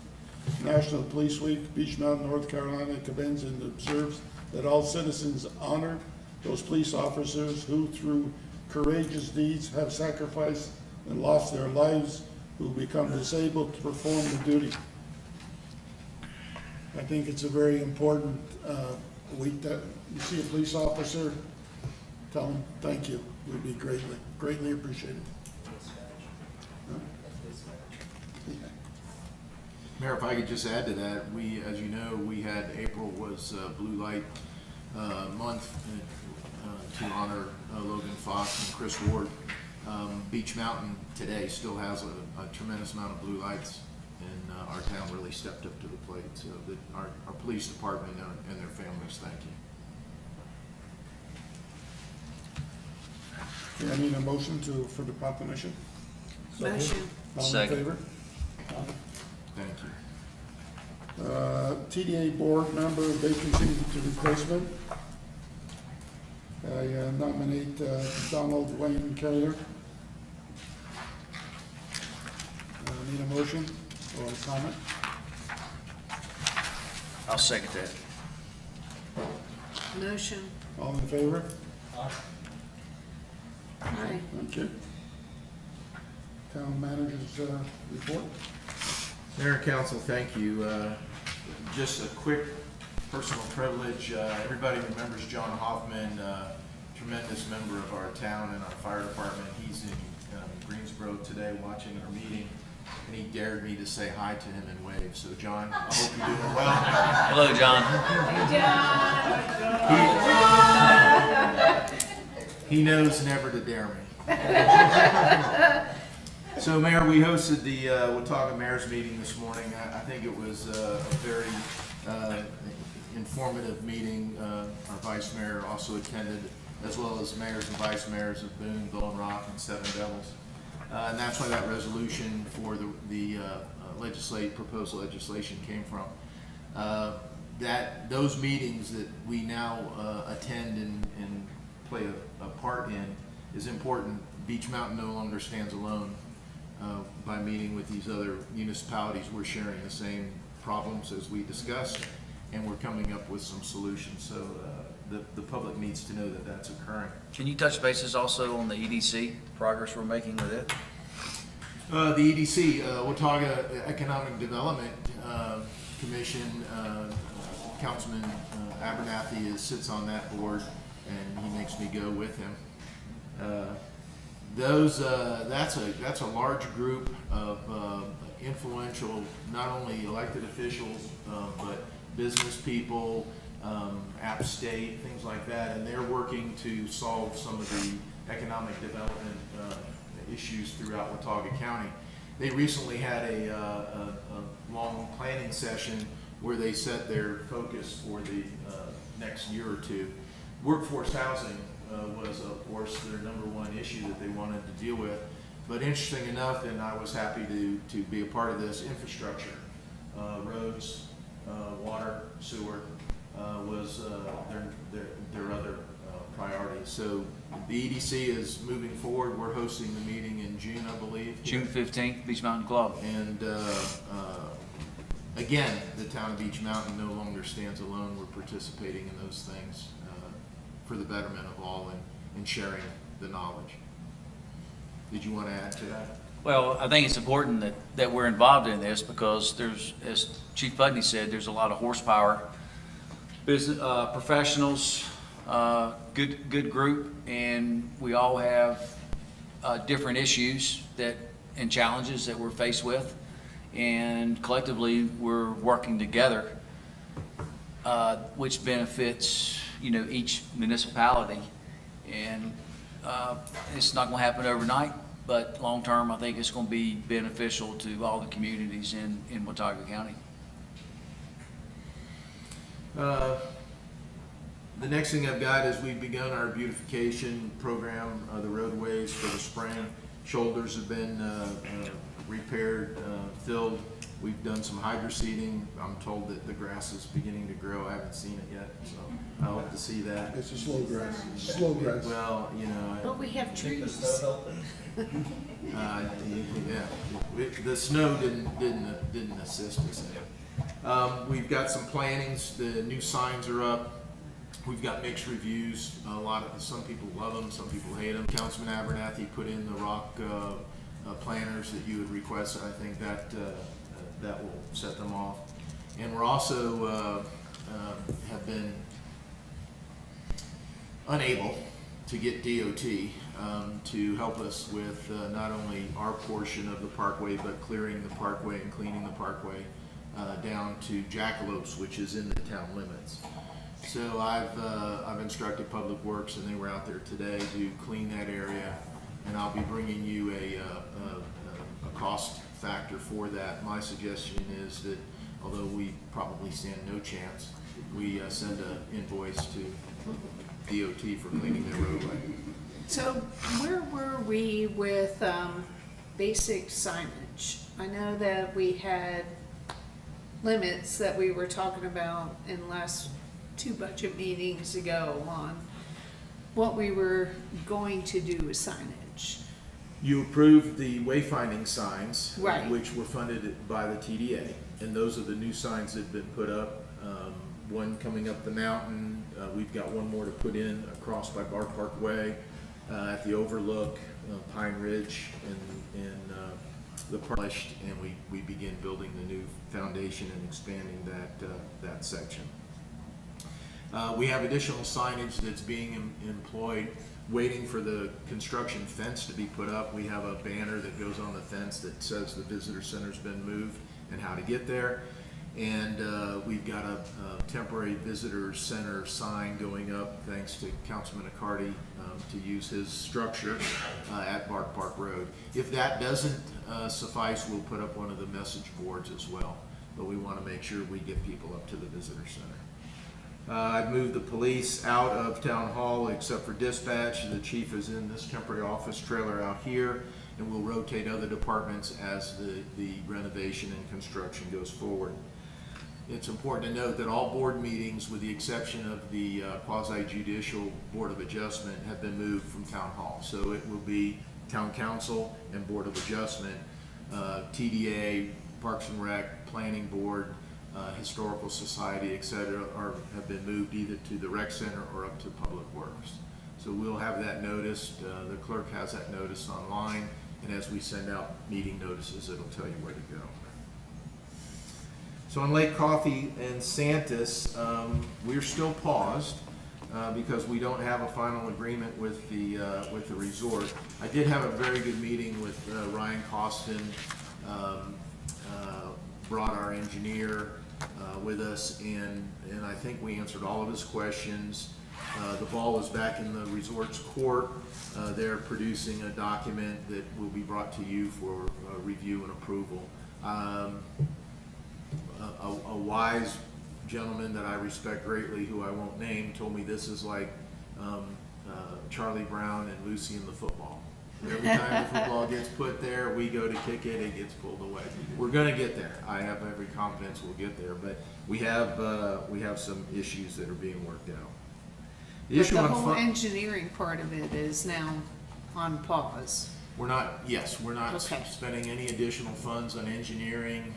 National Police Week. Beech Mountain, North Carolina commends and observes that all citizens honor those police officers who, through courageous deeds, have sacrificed and lost their lives, who become disabled to perform the duty. I think it's a very important week that you see a police officer, tell them thank you. Would be greatly appreciated. Mayor, if I could just add to that, as you know, we had April was Blue Light Month to honor Logan Fox and Chris Ward. Beech Mountain today still has a tremendous amount of blue lights, and our town really stepped up to the plate. So our police department and their families, thank you. Okay, I need a motion for the proclamation. Motion. All in Second. favor? Thank you. TDA board member vacancy to replacement. I nominate Donald Wayne Carrier. Need a motion or a comment? I'll second that. Motion. All in favor? Aye. Thank you. Town manager's report. Mayor and council, thank you. Just a quick personal privilege. Everybody remembers John Hoffman, tremendous member of our town and our fire department. He's in Greensboro today watching our meeting, and he dared me to say hi to him and wave. So John, I hope you're doing well. Hello, John. He knows never to dare me. So, Mayor, we hosted the Watauga Mayor's meeting this morning. I think it was a very informative meeting. Our Vice Mayor also attended, as well as mayors and vice mayors of Boone, Bowen Rock, and Seven Devils. And that's why that resolution for the proposed legislation came from. That those meetings that we now attend and play a part in is important. Beech Mountain no longer stands alone. By meeting with these other municipalities, we're sharing the same problems as we discussed, and we're coming up with some solutions. So the public needs to know that that's occurring. Can you touch bases also on the EDC, progress we're making with it? The EDC, Watauga Economic Development Commission, Councilman Abernathy sits on that board, and he makes me go with him. That's a large group of influential, not only elected officials, but business people, App State, things like that, and they're working to solve some of the economic development issues throughout Watauga County. They recently had a long planning session where they set their focus for the next year or two. Workforce housing was, of course, their number one issue that they wanted to deal with. But interesting enough, and I was happy to be a part of this, infrastructure, roads, water, sewer, was their other priority. So the EDC is moving forward. We're hosting the meeting in June, I believe. June 15th, Beech Mountain Club. And again, the town of Beech Mountain no longer stands alone. We're participating in those things for the betterment of all and sharing the knowledge. Did you want to add to that? Well, I think it's important that we're involved in this because there's, as Chief Putney said, there's a lot of horsepower, business professionals, good group, and we all have different issues and challenges that we're faced with, and collectively we're working together, which benefits each municipality, and it's not going to happen overnight. But long term, I think it's going to be beneficial to all the communities in Watauga County. The next thing I've got is we've begun our beautification program. The roadways for the spring, shoulders have been repaired, filled. We've done some hydroseeding. I'm told that the grass is beginning to grow. I haven't seen it yet, so I hope to see that. It's a slow grass, slow grass. Well, But we have trees. yeah, the snow didn't assist us in it. We've got some plantings. The new signs are up. We've got mixed reviews. Some people love them, some people hate them. Councilman Abernathy put in the rock planters that you had requested. I think that will set them off. And we're also have been unable to get DOT to help us with not only our portion of the parkway, but clearing the parkway and cleaning the parkway down to Jackalopes, which is in the town limits. So I've instructed Public Works, and they were out there today to clean that area, and I'll be bringing you a cost factor for that. My suggestion is that although we probably stand no chance, we send an invoice to DOT for cleaning their roadway. So where were we with basic signage? I know that we had limits that we were talking about in the last 2 budget meetings ago on what we were going to do with signage. You approved the wayfinding signs, Right. which were funded by the TDA, and those are the new signs that have been put up. One coming up the mountain, we've got one more to put in across by Bar Park Way, at the overlook, Pine Ridge, and the polished, and we begin building the new foundation and expanding that section. We have additional signage that's being employed, waiting for the construction fence to be put up. We have a banner that goes on the fence that says the visitor center's been moved and how to get there. And we've got a temporary visitor center sign going up, thanks to Councilman Accardi, to use his structure at Bark Park Road. If that doesn't suffice, we'll put up one of the message boards as well. But we want to make sure we get people up to the visitor center. I've moved the police out of Town Hall except for dispatch. The chief is in this temporary office trailer out here. and we'll rotate other departments as the renovation and construction goes forward. It's important to note that all board meetings, with the exception of the quasi-judicial Board of Adjustment, have been moved from Town Hall. So it will be Town Council and Board of Adjustment, TDA, Parks and Rec, Planning Board, Historical Society, et cetera, have been moved either to the Rec Center or up to Public Works. So we'll have that noticed. The clerk has that notice online, and as we send out meeting notices, it'll tell you where to go. So on Lake Coffee and Santas, we're still paused because we don't have a final agreement with the resort. I did have a very good meeting with Ryan Costin, brought our engineer with us, and I think we answered all of his questions. The ball is back in the resort's court. They're producing a document that will be brought to you for review and approval. A wise gentleman that I respect greatly, who I won't name, told me this is like Charlie Brown and Lucy in the football. Every time the football gets put there, we go to kick it, it gets pulled away. We're gonna get there. I have every confidence we'll get there, but we have some issues that are being worked out. The But issue the on whole fun- engineering part of it is now on pause. We're not Okay. spending any additional funds on engineering.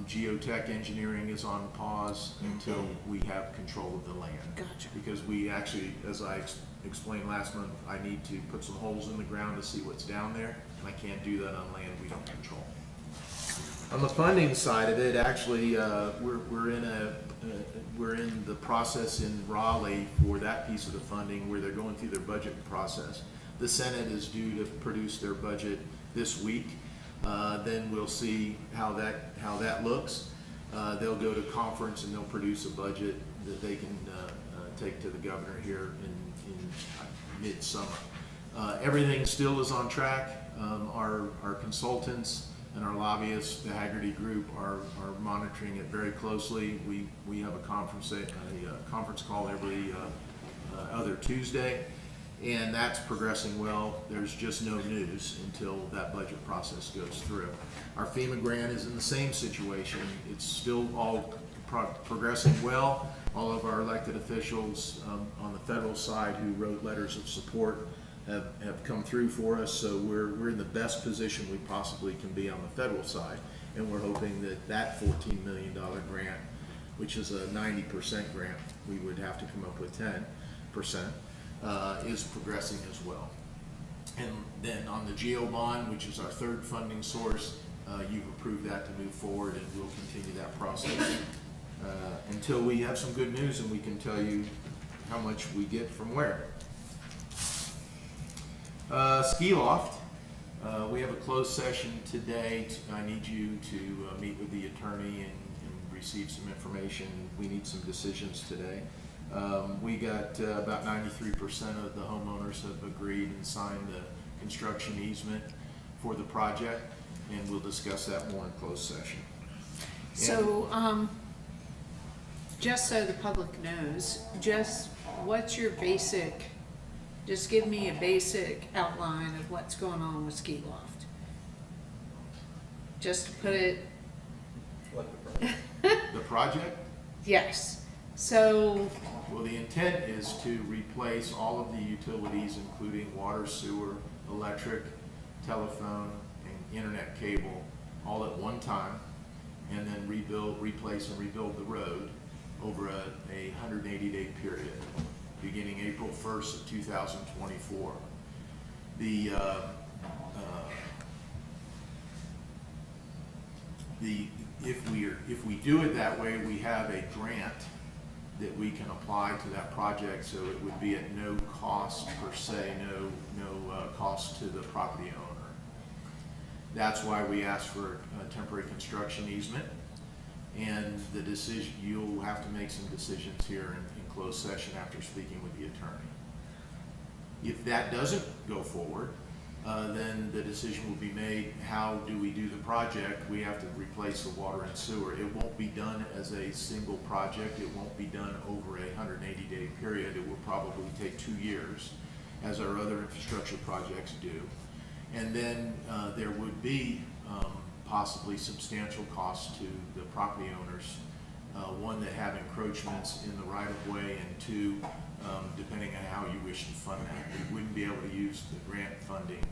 Geotech engineering is on pause until we have control of the land. Gotcha. Because we actually, as I explained last month, I need to put some holes in the ground to see what's down there, and I can't do that on land we don't control. On the funding side of it, actually, we're in the process in Raleigh for that piece of the funding, where they're going through their budget process. The Senate is due to produce their budget this week. Then we'll see how that looks. They'll go to conference and they'll produce a budget that they can take to the governor here in midsummer. Everything still is on track. Our consultants and our lobbyists, the Haggerty Group, are monitoring it very closely. We have a conference call every other Tuesday, and that's progressing well. There's just no news until that budget process goes through. Our FEMA grant is in the same situation. It's still all progressing well. All of our elected officials on the federal side who wrote letters of support have come through for us, so we're in the best position we possibly can be on the federal side, and we're hoping that $14 million grant, which is a 90% grant, we would have to come up with 10%, is progressing as well. And then on the GEO bond, which is our third funding source, you've approved that to move forward, and we'll continue that process until we have some good news and we can tell you how much we get from where. Ski Loft, we have a closed session today. I need you to meet with the attorney and receive some information. We need some decisions today. We got about 93% of the homeowners have agreed and signed the construction easement for the project, and we'll discuss that more in closed session. So, just so the public knows, what's your basic, just give me a basic outline of what's going on with Ski Loft. Just to put it, The project? yes. So, Well, the intent is to replace all of the utilities, including water, sewer, electric, telephone, and internet cable, all at one time, and then replace and rebuild the road over a 180-day period, beginning April 1st of 2024. If we do it that way, we have a grant that we can apply to that project, so it would be at no cost per se, no cost to the property owner. That's why we asked for a temporary construction easement, and the decision, you'll have to make some decisions here in closed session after speaking with the attorney. If that doesn't go forward, then the decision will be made, how do we do the project? We have to replace the water and sewer. It won't be done as a single project. It won't be done over a 180-day period. It will probably take 2 years, as our other infrastructure projects do. And then there would be possibly substantial costs to the property owners. One, that have encroachments in the right-of-way, and two, depending on how you wish to fund that. We wouldn't be able to use the grant funding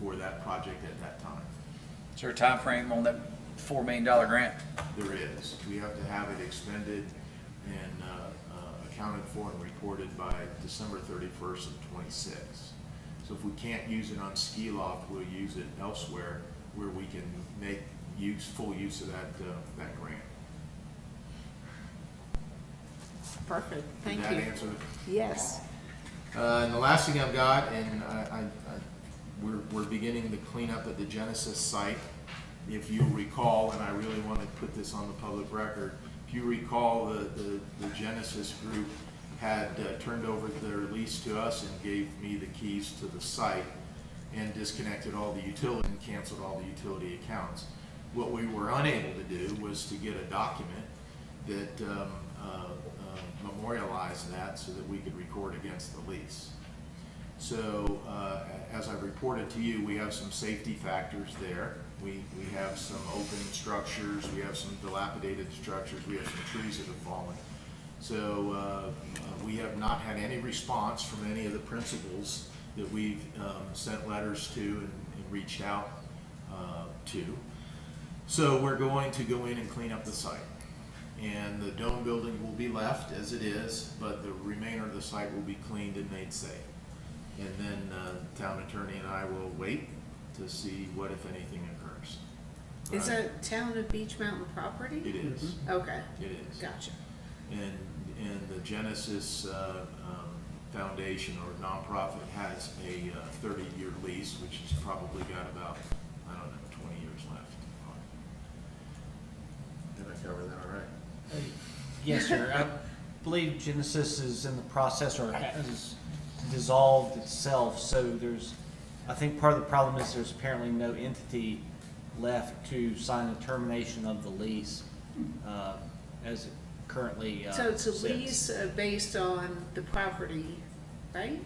for that project at that time. Is there a time frame on that $4 million grant? There is. We have to have it expended and accounted for and reported by December 31st of '26. So if we can't use it on Ski Loft, we'll use it elsewhere where we can make full use of that grant. Perfect, thank Did you. that answer it? Yes. And the last thing I've got, and we're beginning the cleanup at the Genesis site. If you recall, and I really want to put this on the public record, if you recall, the Genesis group had turned over their lease to us and gave me the keys to the site and disconnected all the utility and canceled all the utility accounts. What we were unable to do was to get a document that memorialized that so that we could record against the lease. So as I reported to you, we have some safety factors there. We have some open structures, we have some dilapidated structures, we have some trees that have fallen. So we have not had any response from any of the principals that we've sent letters to and reached out to. So we're going to go in and clean up the site. And the dome building will be left as it is, but the remainder of the site will be cleaned and made safe. And then town attorney and I will wait to see what, if anything, occurs. Is that town of Beech Mountain property? It is. Okay, It is. gotcha. And the Genesis Foundation or nonprofit has a 30-year lease, which has probably got about, I don't know, 20 years left on it. Did I cover that all right? Yes, sir. I believe Genesis is in the process or has dissolved itself, so I think part of the problem is there's apparently no entity left to sign a termination of the lease as it currently So it's a sits. lease based on the property, right?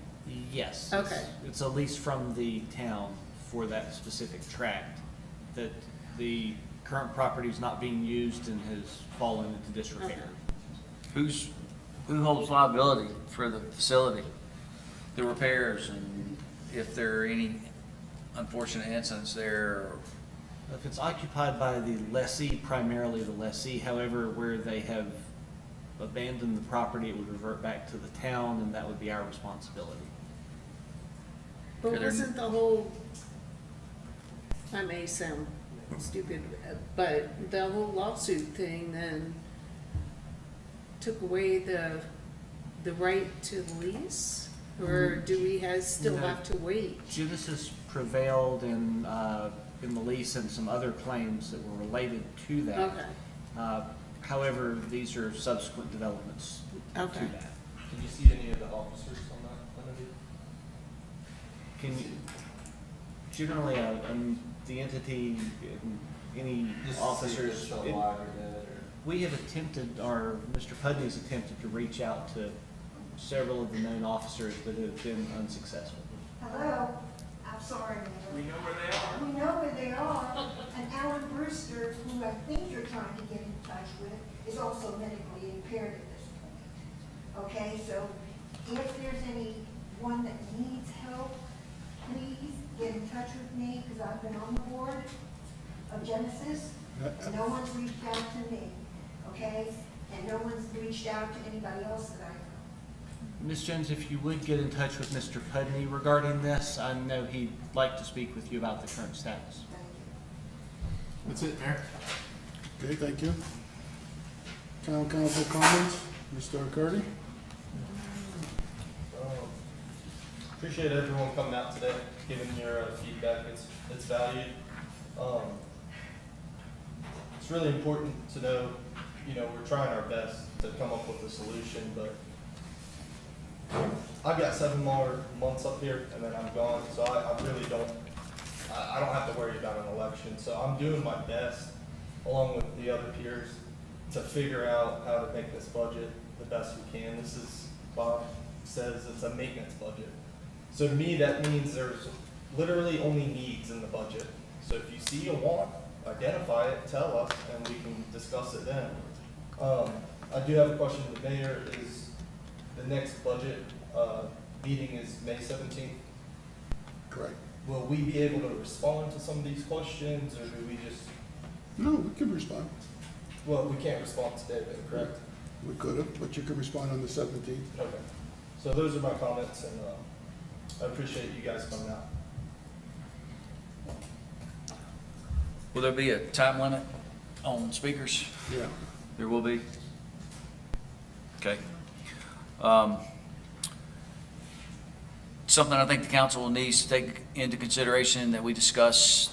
Yes. Okay. It's a lease from the town for that specific tract, that the current property is not being used and has fallen into disrepair. Okay. Who holds liability for the facility, the repairs, and if there are any unfortunate incidents there? If it's occupied by the lessee, primarily the lessee, however, where they have abandoned the property, it would revert back to the town, and that would be our responsibility. But wasn't the whole, I may sound stupid, but the whole lawsuit thing then took away the right to lease? Or do we still No. have to wait? Genesis prevailed in the lease and some other claims that were related to that. Okay, However, these are subsequent developments to okay. that. Did you see any of the officers on that entity? Can you, generally, the entity, any officers, we have attempted, or Mr. Pudney's attempted to reach out to several of the known officers, but have been unsuccessful. Hello, I'm sorry, Mayor. We know where they are. We know where they are, and Alan Brewster, who I think you're trying to get in touch with, is also medically impaired at this point. Okay, so if there's anyone that needs help, please get in touch with me, because I've been on the board of Genesis, and no one's reached out to me, okay? And no one's reached out to anybody else that I know. Ms. Jones, if you would get in touch with Mr. Pudney regarding this, I know he'd like to speak with you about the current status. That's it, Mayor. Okay, thank you. Town council comments, Mr. McCarty? Appreciate everyone coming out today, giving your feedback. It's valued. It's really important to know, we're trying our best to come up with a solution, but I've got 7 more months up here and then I'm gone, so I really don't have to worry about an election. So I'm doing my best, along with the other peers, to figure out how to make this budget the best we can. Bob says it's a maintenance budget. So to me, that means there's literally only needs in the budget. So if you see a want, identify it, tell us, and we can discuss it then. I do have a question to the mayor. Is the next budget meeting is May 17th? Correct. Will we be able to respond to some of these questions, or do we just, No, we can respond. well, we can't respond today, then, correct? We could have, but you can respond on the 17th. Okay. So those are my comments, and I appreciate you guys coming out. Will there be a time limit on speakers? Yeah. There will be? Okay. Something I think the council needs to take into consideration that we discussed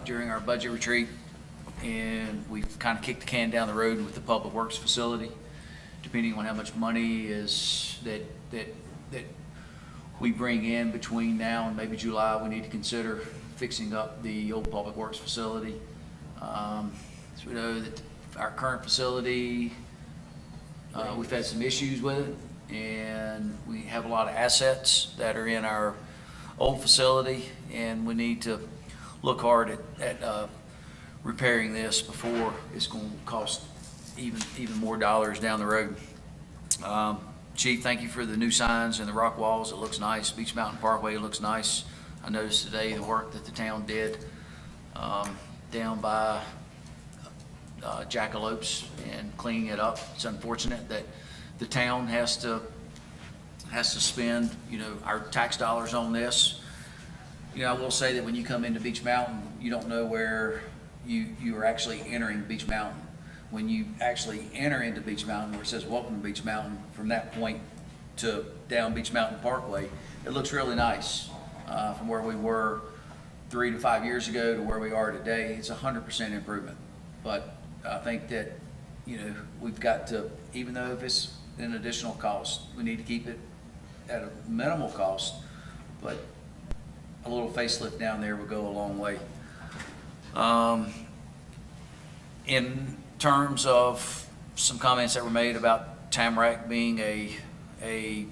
during our budget retreat, and we've kind of kicked the can down the road with the Public Works facility, depending on how much money is that we bring in between now and maybe July. We need to consider fixing up the old Public Works facility. So we know that our current facility, we've had some issues with it, and we have a lot of assets that are in our old facility, and we need to look hard at repairing this before it's going to cost even more dollars down the road. Chief, thank you for the new signs and the rock walls. It looks nice. Beach Mountain Parkway looks nice. I noticed today the work that the town did down by Jackalopes and cleaning it up. It's unfortunate that the town has to spend, our tax dollars on this. I will say that when you come into Beach Mountain, you don't know where you are actually entering Beach Mountain. When you actually enter into Beach Mountain, where it says welcome to Beach Mountain, from that point to down Beach Mountain Parkway, it looks really nice. From where we were 3 to 5 years ago to where we are today, it's 100% improvement. But I think that, we've got to, even though if it's an additional cost, we need to keep it at a minimal cost, but a little facelift down there would go a long way. In terms of some comments that were made about Tamarack being a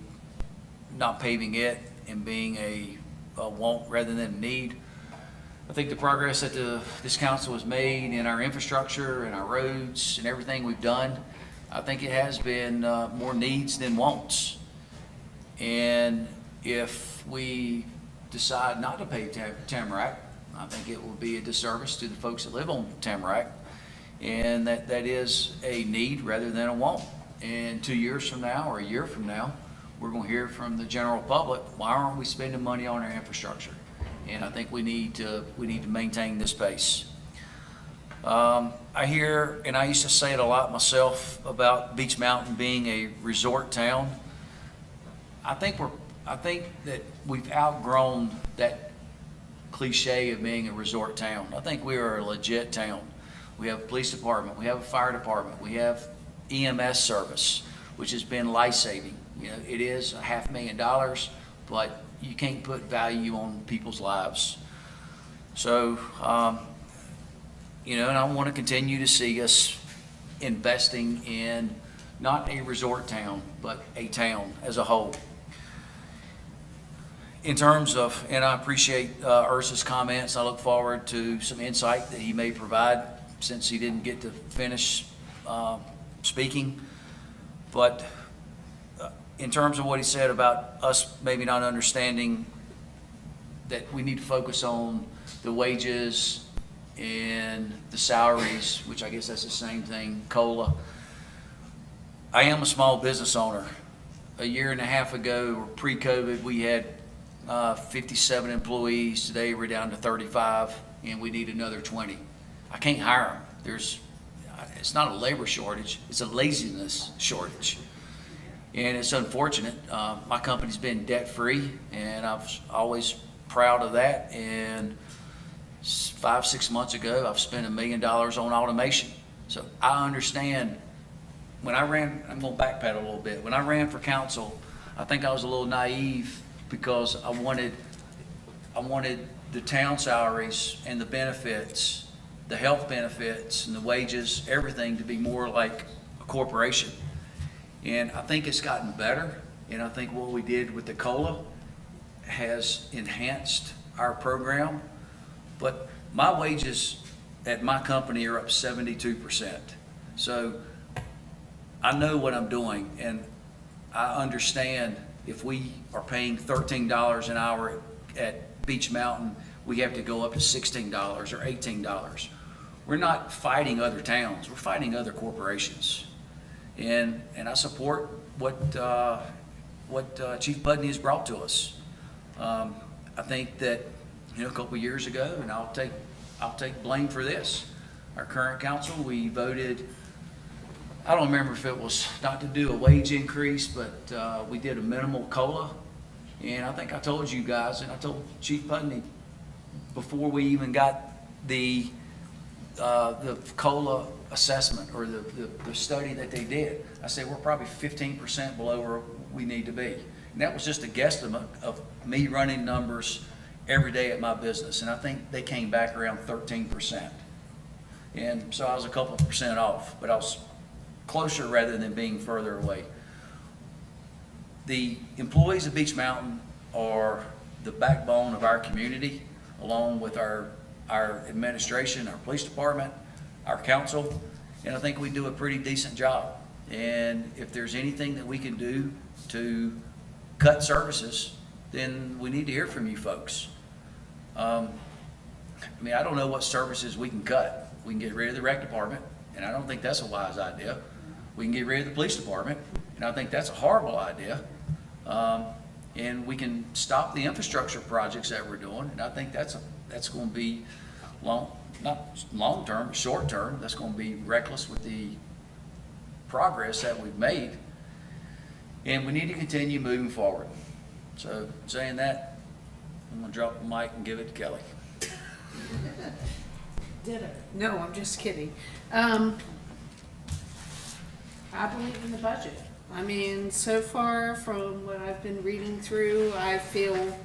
not paving it and being a want rather than a need, I think the progress that this council has made in our infrastructure and our roads and everything we've done, I think it has been more needs than wants. And if we decide not to pave Tamarack, I think it will be a disservice to the folks that live on Tamarack, and that is a need rather than a want. And 2 years from now or a year from now, we're going to hear from the general public, why aren't we spending money on our infrastructure? And I think we need to maintain this pace. I hear, and I used to say it a lot myself, about Beach Mountain being a resort town. I think that we've outgrown that cliche of being a resort town. I think we are a legit town. We have a police department, we have a fire department, we have EMS service, which has been life-saving. It is $500,000, but you can't put value on people's lives. So, and I want to continue to see us investing in not a resort town, but a town as a whole. In terms of, and I appreciate Ursa's comments, I look forward to some insight that he may provide since he didn't get to finish speaking. But in terms of what he said about us maybe not understanding that we need to focus on the wages and the salaries, which I guess that's the same thing, COLA. I am a small business owner. A year and a half ago, or pre-COVID, we had 57 employees. Today we're down to 35, and we need another 20. I can't hire them. It's not a labor shortage, it's a laziness shortage. And it's unfortunate. My company's been debt-free, and I was always proud of that. And 5-6 months ago, I've spent $1 million on automation. So I understand. When I ran, I'm going to backpedal a little bit. When I ran for council, I think I was a little naive because I wanted the town salaries and the benefits, the health benefits and the wages, everything to be more like a corporation. And I think it's gotten better. And I think what we did with the COLA has enhanced our program, but my wages at my company are up 72%. So I know what I'm doing, and I understand if we are paying $13 an hour at Beach Mountain, we have to go up to $16 or $18. We're not fighting other towns, we're fighting other corporations. And I support what Chief Pudney has brought to us. I think that, a couple of years ago, and I'll take blame for this, our current council, we voted, I don't remember if it was not to do a wage increase, but we did a minimal COLA. And I think I told you guys, and I told Chief Pudney before we even got the COLA assessment or the study that they did, I said we're probably 15% below where we need to be. And that was just a guesstimate of me running numbers every day at my business. And I think they came back around 13%. And so I was a couple of percent off, but I was closer rather than being further away. The employees of Beach Mountain are the backbone of our community, along with our administration, our police department, our council, and I think we do a pretty decent job. And if there's anything that we can do to cut services, then we need to hear from you folks. I don't know what services we can cut. We can get rid of the rec department, and I don't think that's a wise idea. We can get rid of the police department, and I think that's a horrible idea. And we can stop the infrastructure projects that we're doing, and I think that's going to be not long term, but short term. That's going to be reckless with the progress that we've made, and we need to continue moving forward. So, saying that, I'm going to drop the mic and give it to Kelly. Did it? No, I'm just kidding. I believe in the budget. I mean, so far from what I've been reading through, I feel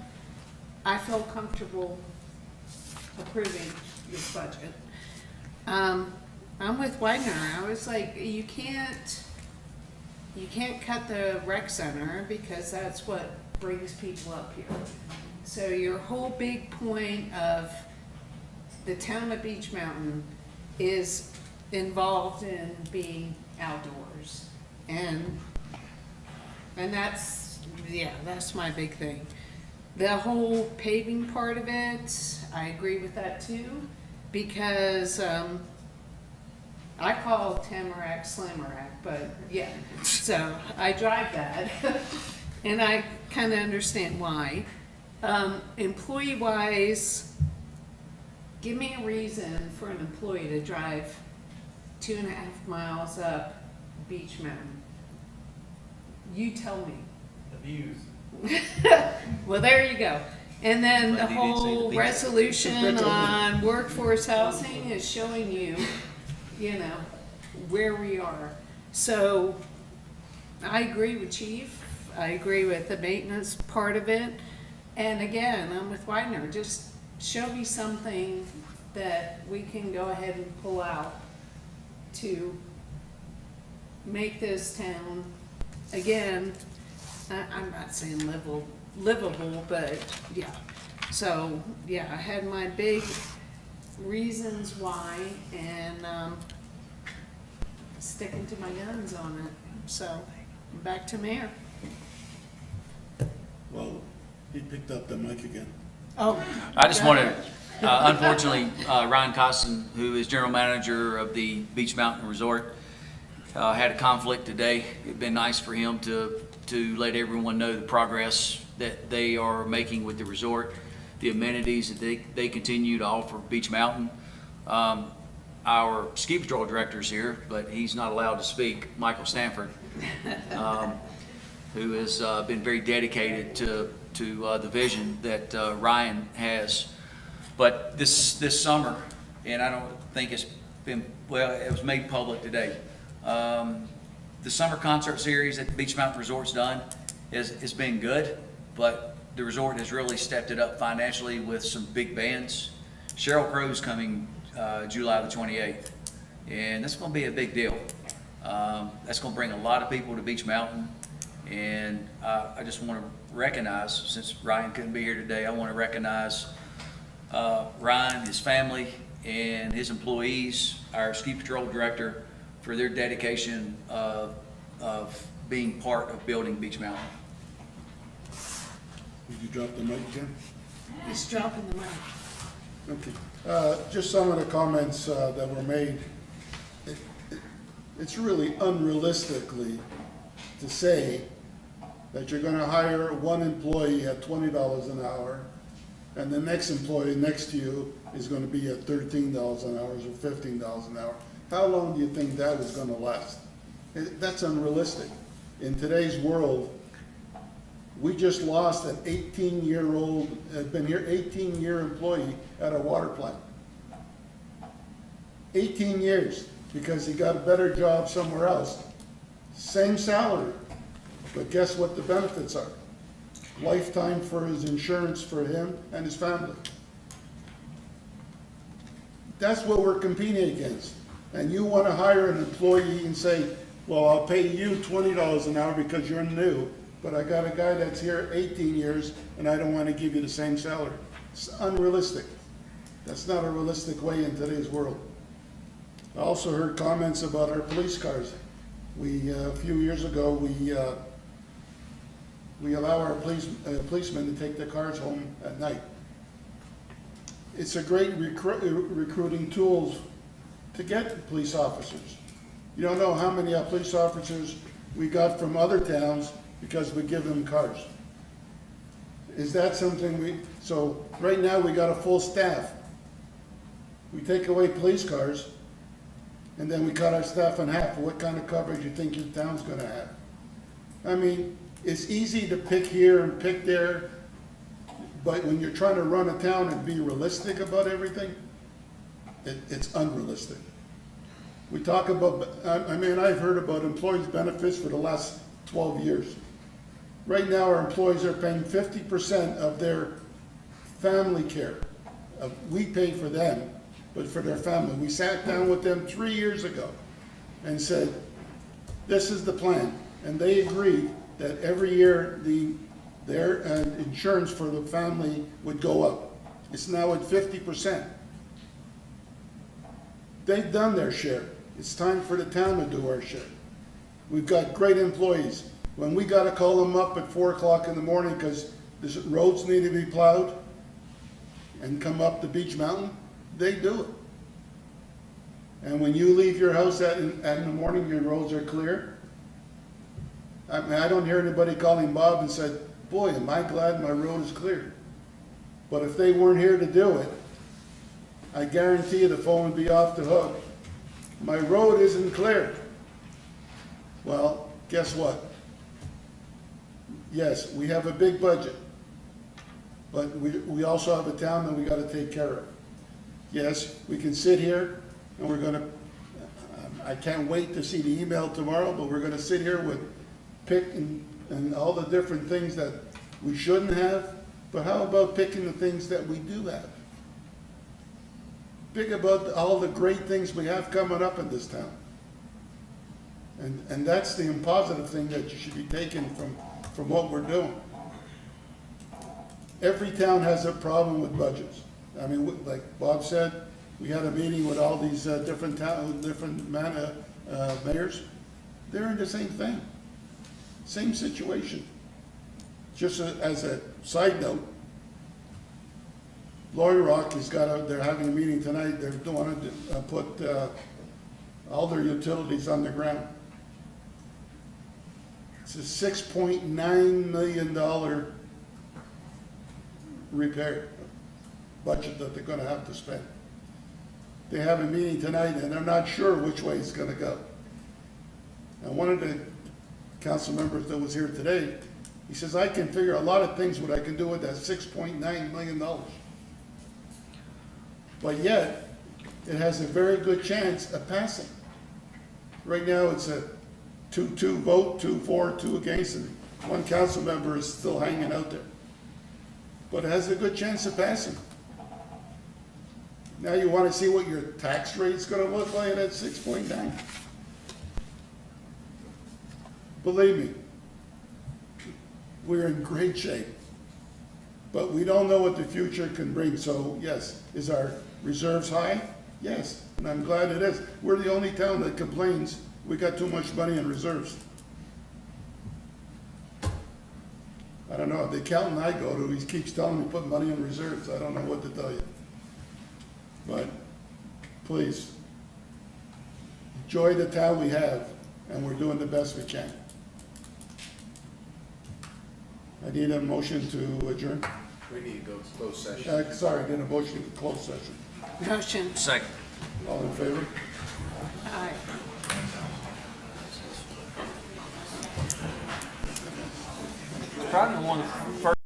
comfortable approving this budget. I'm with Widener. I was like, you can't cut the rec center because that's what brings people up here. So your whole big point of the town of Beach Mountain is involved in being outdoors. And that's my big thing. The whole paving part of it, I agree with that too, because I call Tamarack Slamarack, but yeah, so I drive that, and I kind of understand why. Employee-wise, give me a reason for an employee to drive 2.5 miles up Beach Mountain. You tell me. The views. Well, there you go. And then the whole resolution on workforce housing is showing you, where we are. So I agree with Chief. I agree with the maintenance part of it. And again, I'm with Widener. Just show me something that we can go ahead and pull out to make this town, again, I'm not saying livable, but yeah. So, yeah, I had my big reasons why, and sticking to my guns on it. So, back to Mayor. Well, he picked up the mic again. Oh. I just wanted, unfortunately, Ryan Costin, who is general manager of the Beach Mountain Resort, had a conflict today. It'd been nice for him to let everyone know the progress that they are making with the resort, the amenities that they continue to offer Beach Mountain. Our ski patrol director is here, but he's not allowed to speak, Michael Stanford, who has been very dedicated to the vision that Ryan has. But this summer, and I don't think it's been, well, it was made public today. The summer concert series that the Beach Mountain Resort's done has been good, but the resort has really stepped it up financially with some big bands. Sheryl Crow's coming July the 28th, and that's going to be a big deal. That's going to bring a lot of people to Beach Mountain, and I just want to recognize, since Ryan couldn't be here today, I want to recognize Ryan, his family, and his employees, our ski patrol director, for their dedication of being part of building Beech Mountain. Did you drop the mic, Jim? He's dropping the mic. Okay. Just some of the comments that were made. It's really unrealistically to say that you're gonna hire one employee at $20 an hour, and the next employee next to you is gonna be at $13 an hour or $15 an hour. How long do you think that is gonna last? That's unrealistic. In today's world, we just lost an 18-year-old, been here 18-year employee at a water plant. 18 years, because he got a better job somewhere else. Same salary, but guess what the benefits are? Lifetime for his insurance for him and his family. That's what we're competing against. And you want to hire an employee and say, well, I'll pay you $20 an hour because you're new, but I got a guy that's here 18 years and I don't want to give you the same salary. It's unrealistic. That's not a realistic way in today's world. I also heard comments about our police cars. A few years ago, we allow our policemen to take their cars home at night. It's a great recruiting tool to get police officers. You don't know how many police officers we got from other towns because we give them cars. Is that something so right now we got a full staff. We take away police cars and then we cut our staff in half. What kind of coverage you think your town's gonna have? I mean, it's easy to pick here and pick there, but when you're trying to run a town and be realistic about everything, it's unrealistic. We talk about, I mean, I've heard about employees' benefits for the last 12 years. Right now, our employees are paying 50% of their family care. We pay for them, but for their family. We sat down with them 3 years ago and said, this is the plan. And they agreed that every year their insurance for the family would go up. It's now at 50%. They've done their share. It's time for the town to do our share. We've got great employees. When we got to call them up at 4 o'clock in the morning because the roads need to be plowed and come up the Beech Mountain, they do it. And when you leave your house in the morning, your roads are clear. I mean, I don't hear anybody calling Bob and said, boy, am I glad my road is clear. But if they weren't here to do it, I guarantee you the phone would be off the hook. My road isn't clear. Well, guess what? Yes, we have a big budget, but we also have a town that we got to take care of. Yes, we can sit here and we're going to, I can't wait to see the email tomorrow, but we're going to sit here with pick and all the different things that we shouldn't have, but how about picking the things that we do have? Think about all the great things we have coming up in this town. And that's the positive thing that you should be taking from what we're doing. Every town has a problem with budgets. I mean, like Bob said, we had a meeting with all these different mayors. They're in the same thing, same situation. Just as a side note, Lawyer Rock they're having a meeting tonight. They're going to put all their utilities underground. It's a $6.9 million repair budget that they're going to have to spend. They have a meeting tonight and they're not sure which way it's going to go. And one of the council members that was here today, he says, I can figure a lot of things what I can do with that $6.9 million. But yet, it has a very good chance of passing. Right now, it's a 2-2 vote, 2 for, 2 against, and one council member is still hanging out there. But it has a good chance of passing. Now you want to see what your tax rate's going to look like at 6.9? Believe me, we're in great shape. But we don't know what the future can bring, so yes, is our reserves high? Yes, and I'm glad it is. We're the only town that complains we got too much money in reserves. I don't know, the accountant I go to, he keeps telling me put money in reserves, I don't know what to tell you. But, please, enjoy the town we have, and we're doing the best we can. I need a motion to adjourn. We need to go to closed session. Sorry, I need a motion to close session. Motion. Second. All in favor? Aye. Probably the one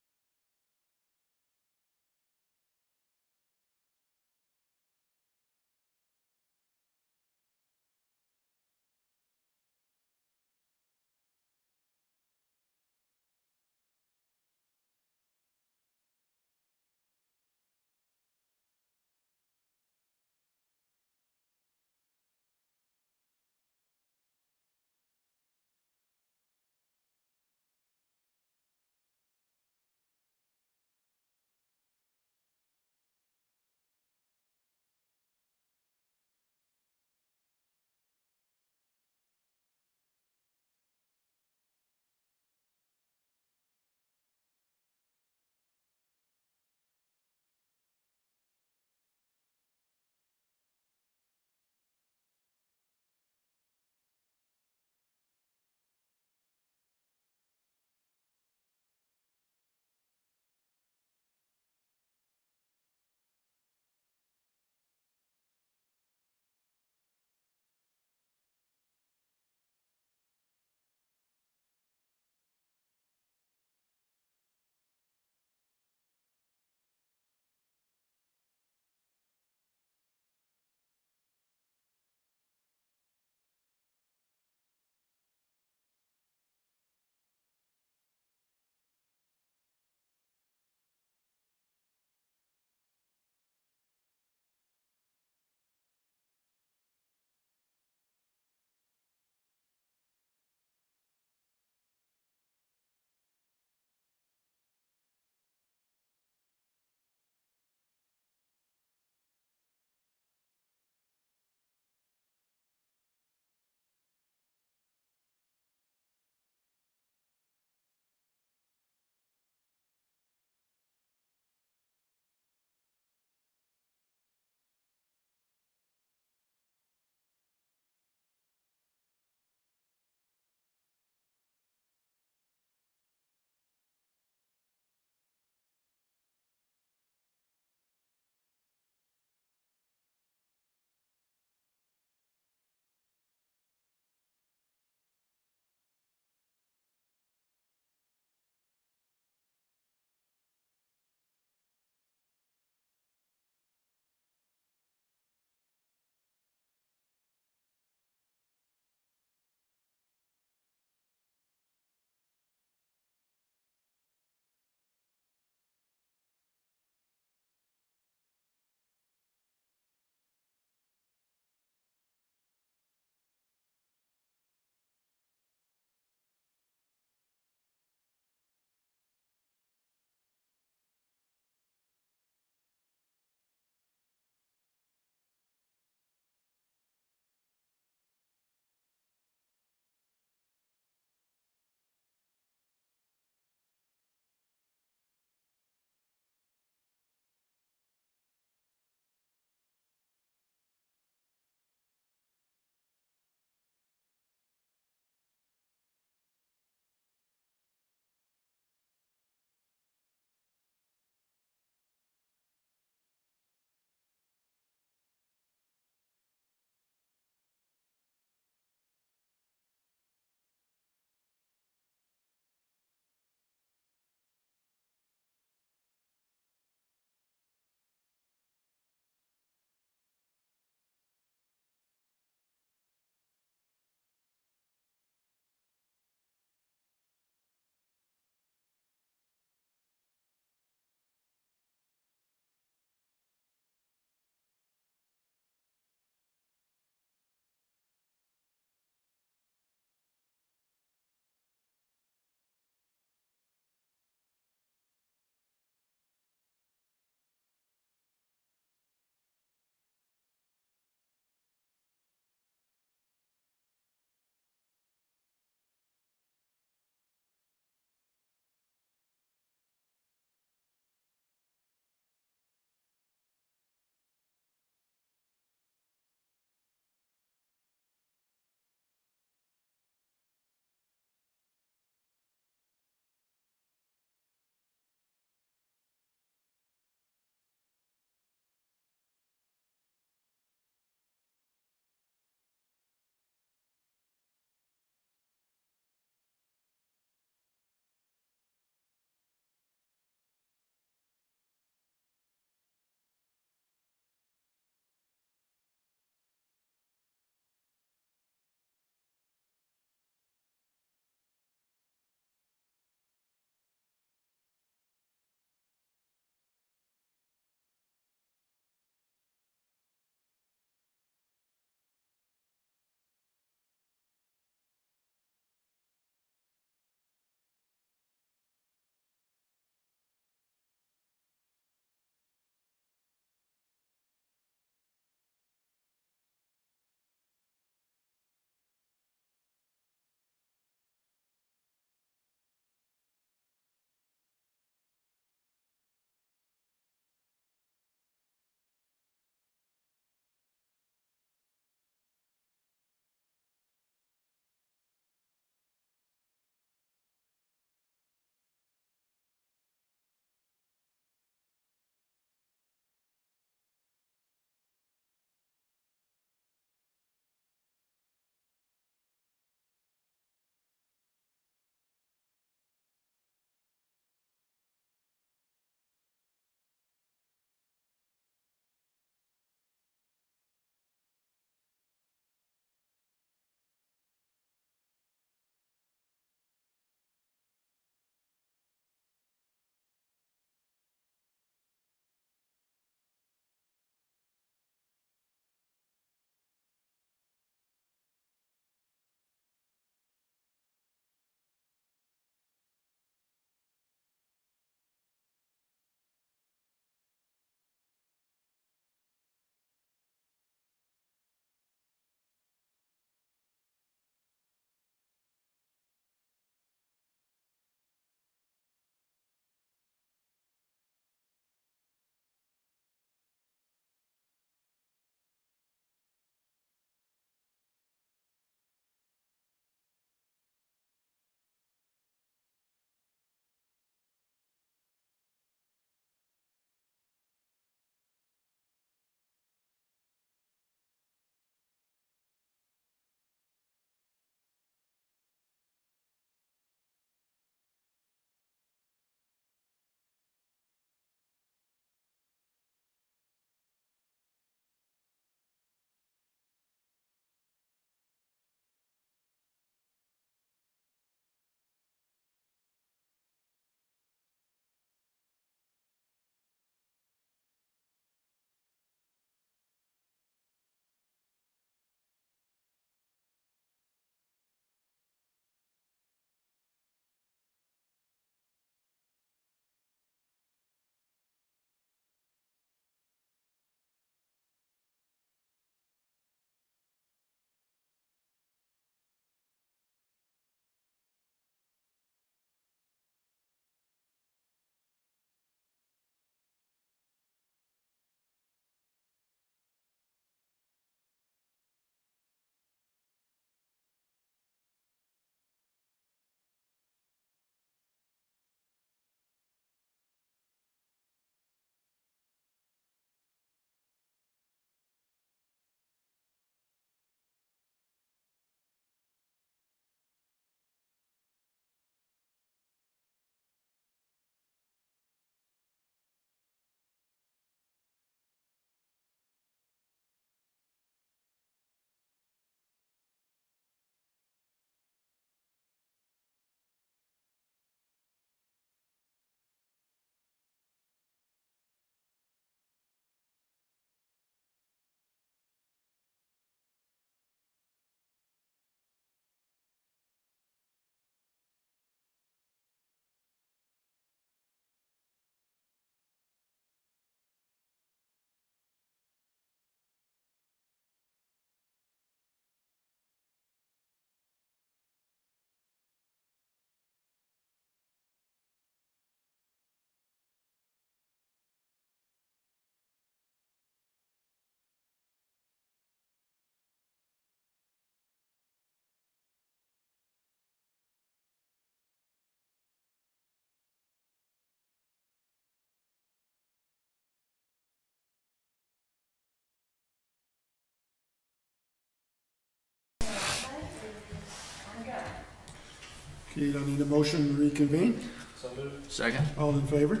I need a motion to reconvene. So moved. Second? All in favor?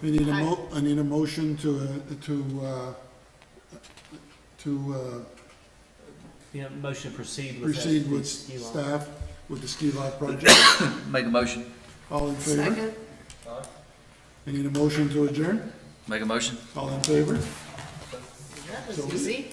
We need I need a motion Yeah, motion to proceed with. proceed that with ski lawn. staff with the ski lot project. Make a motion. All in favor? Second. I need a motion to adjourn. Make a motion. All in favor? That was So- easy.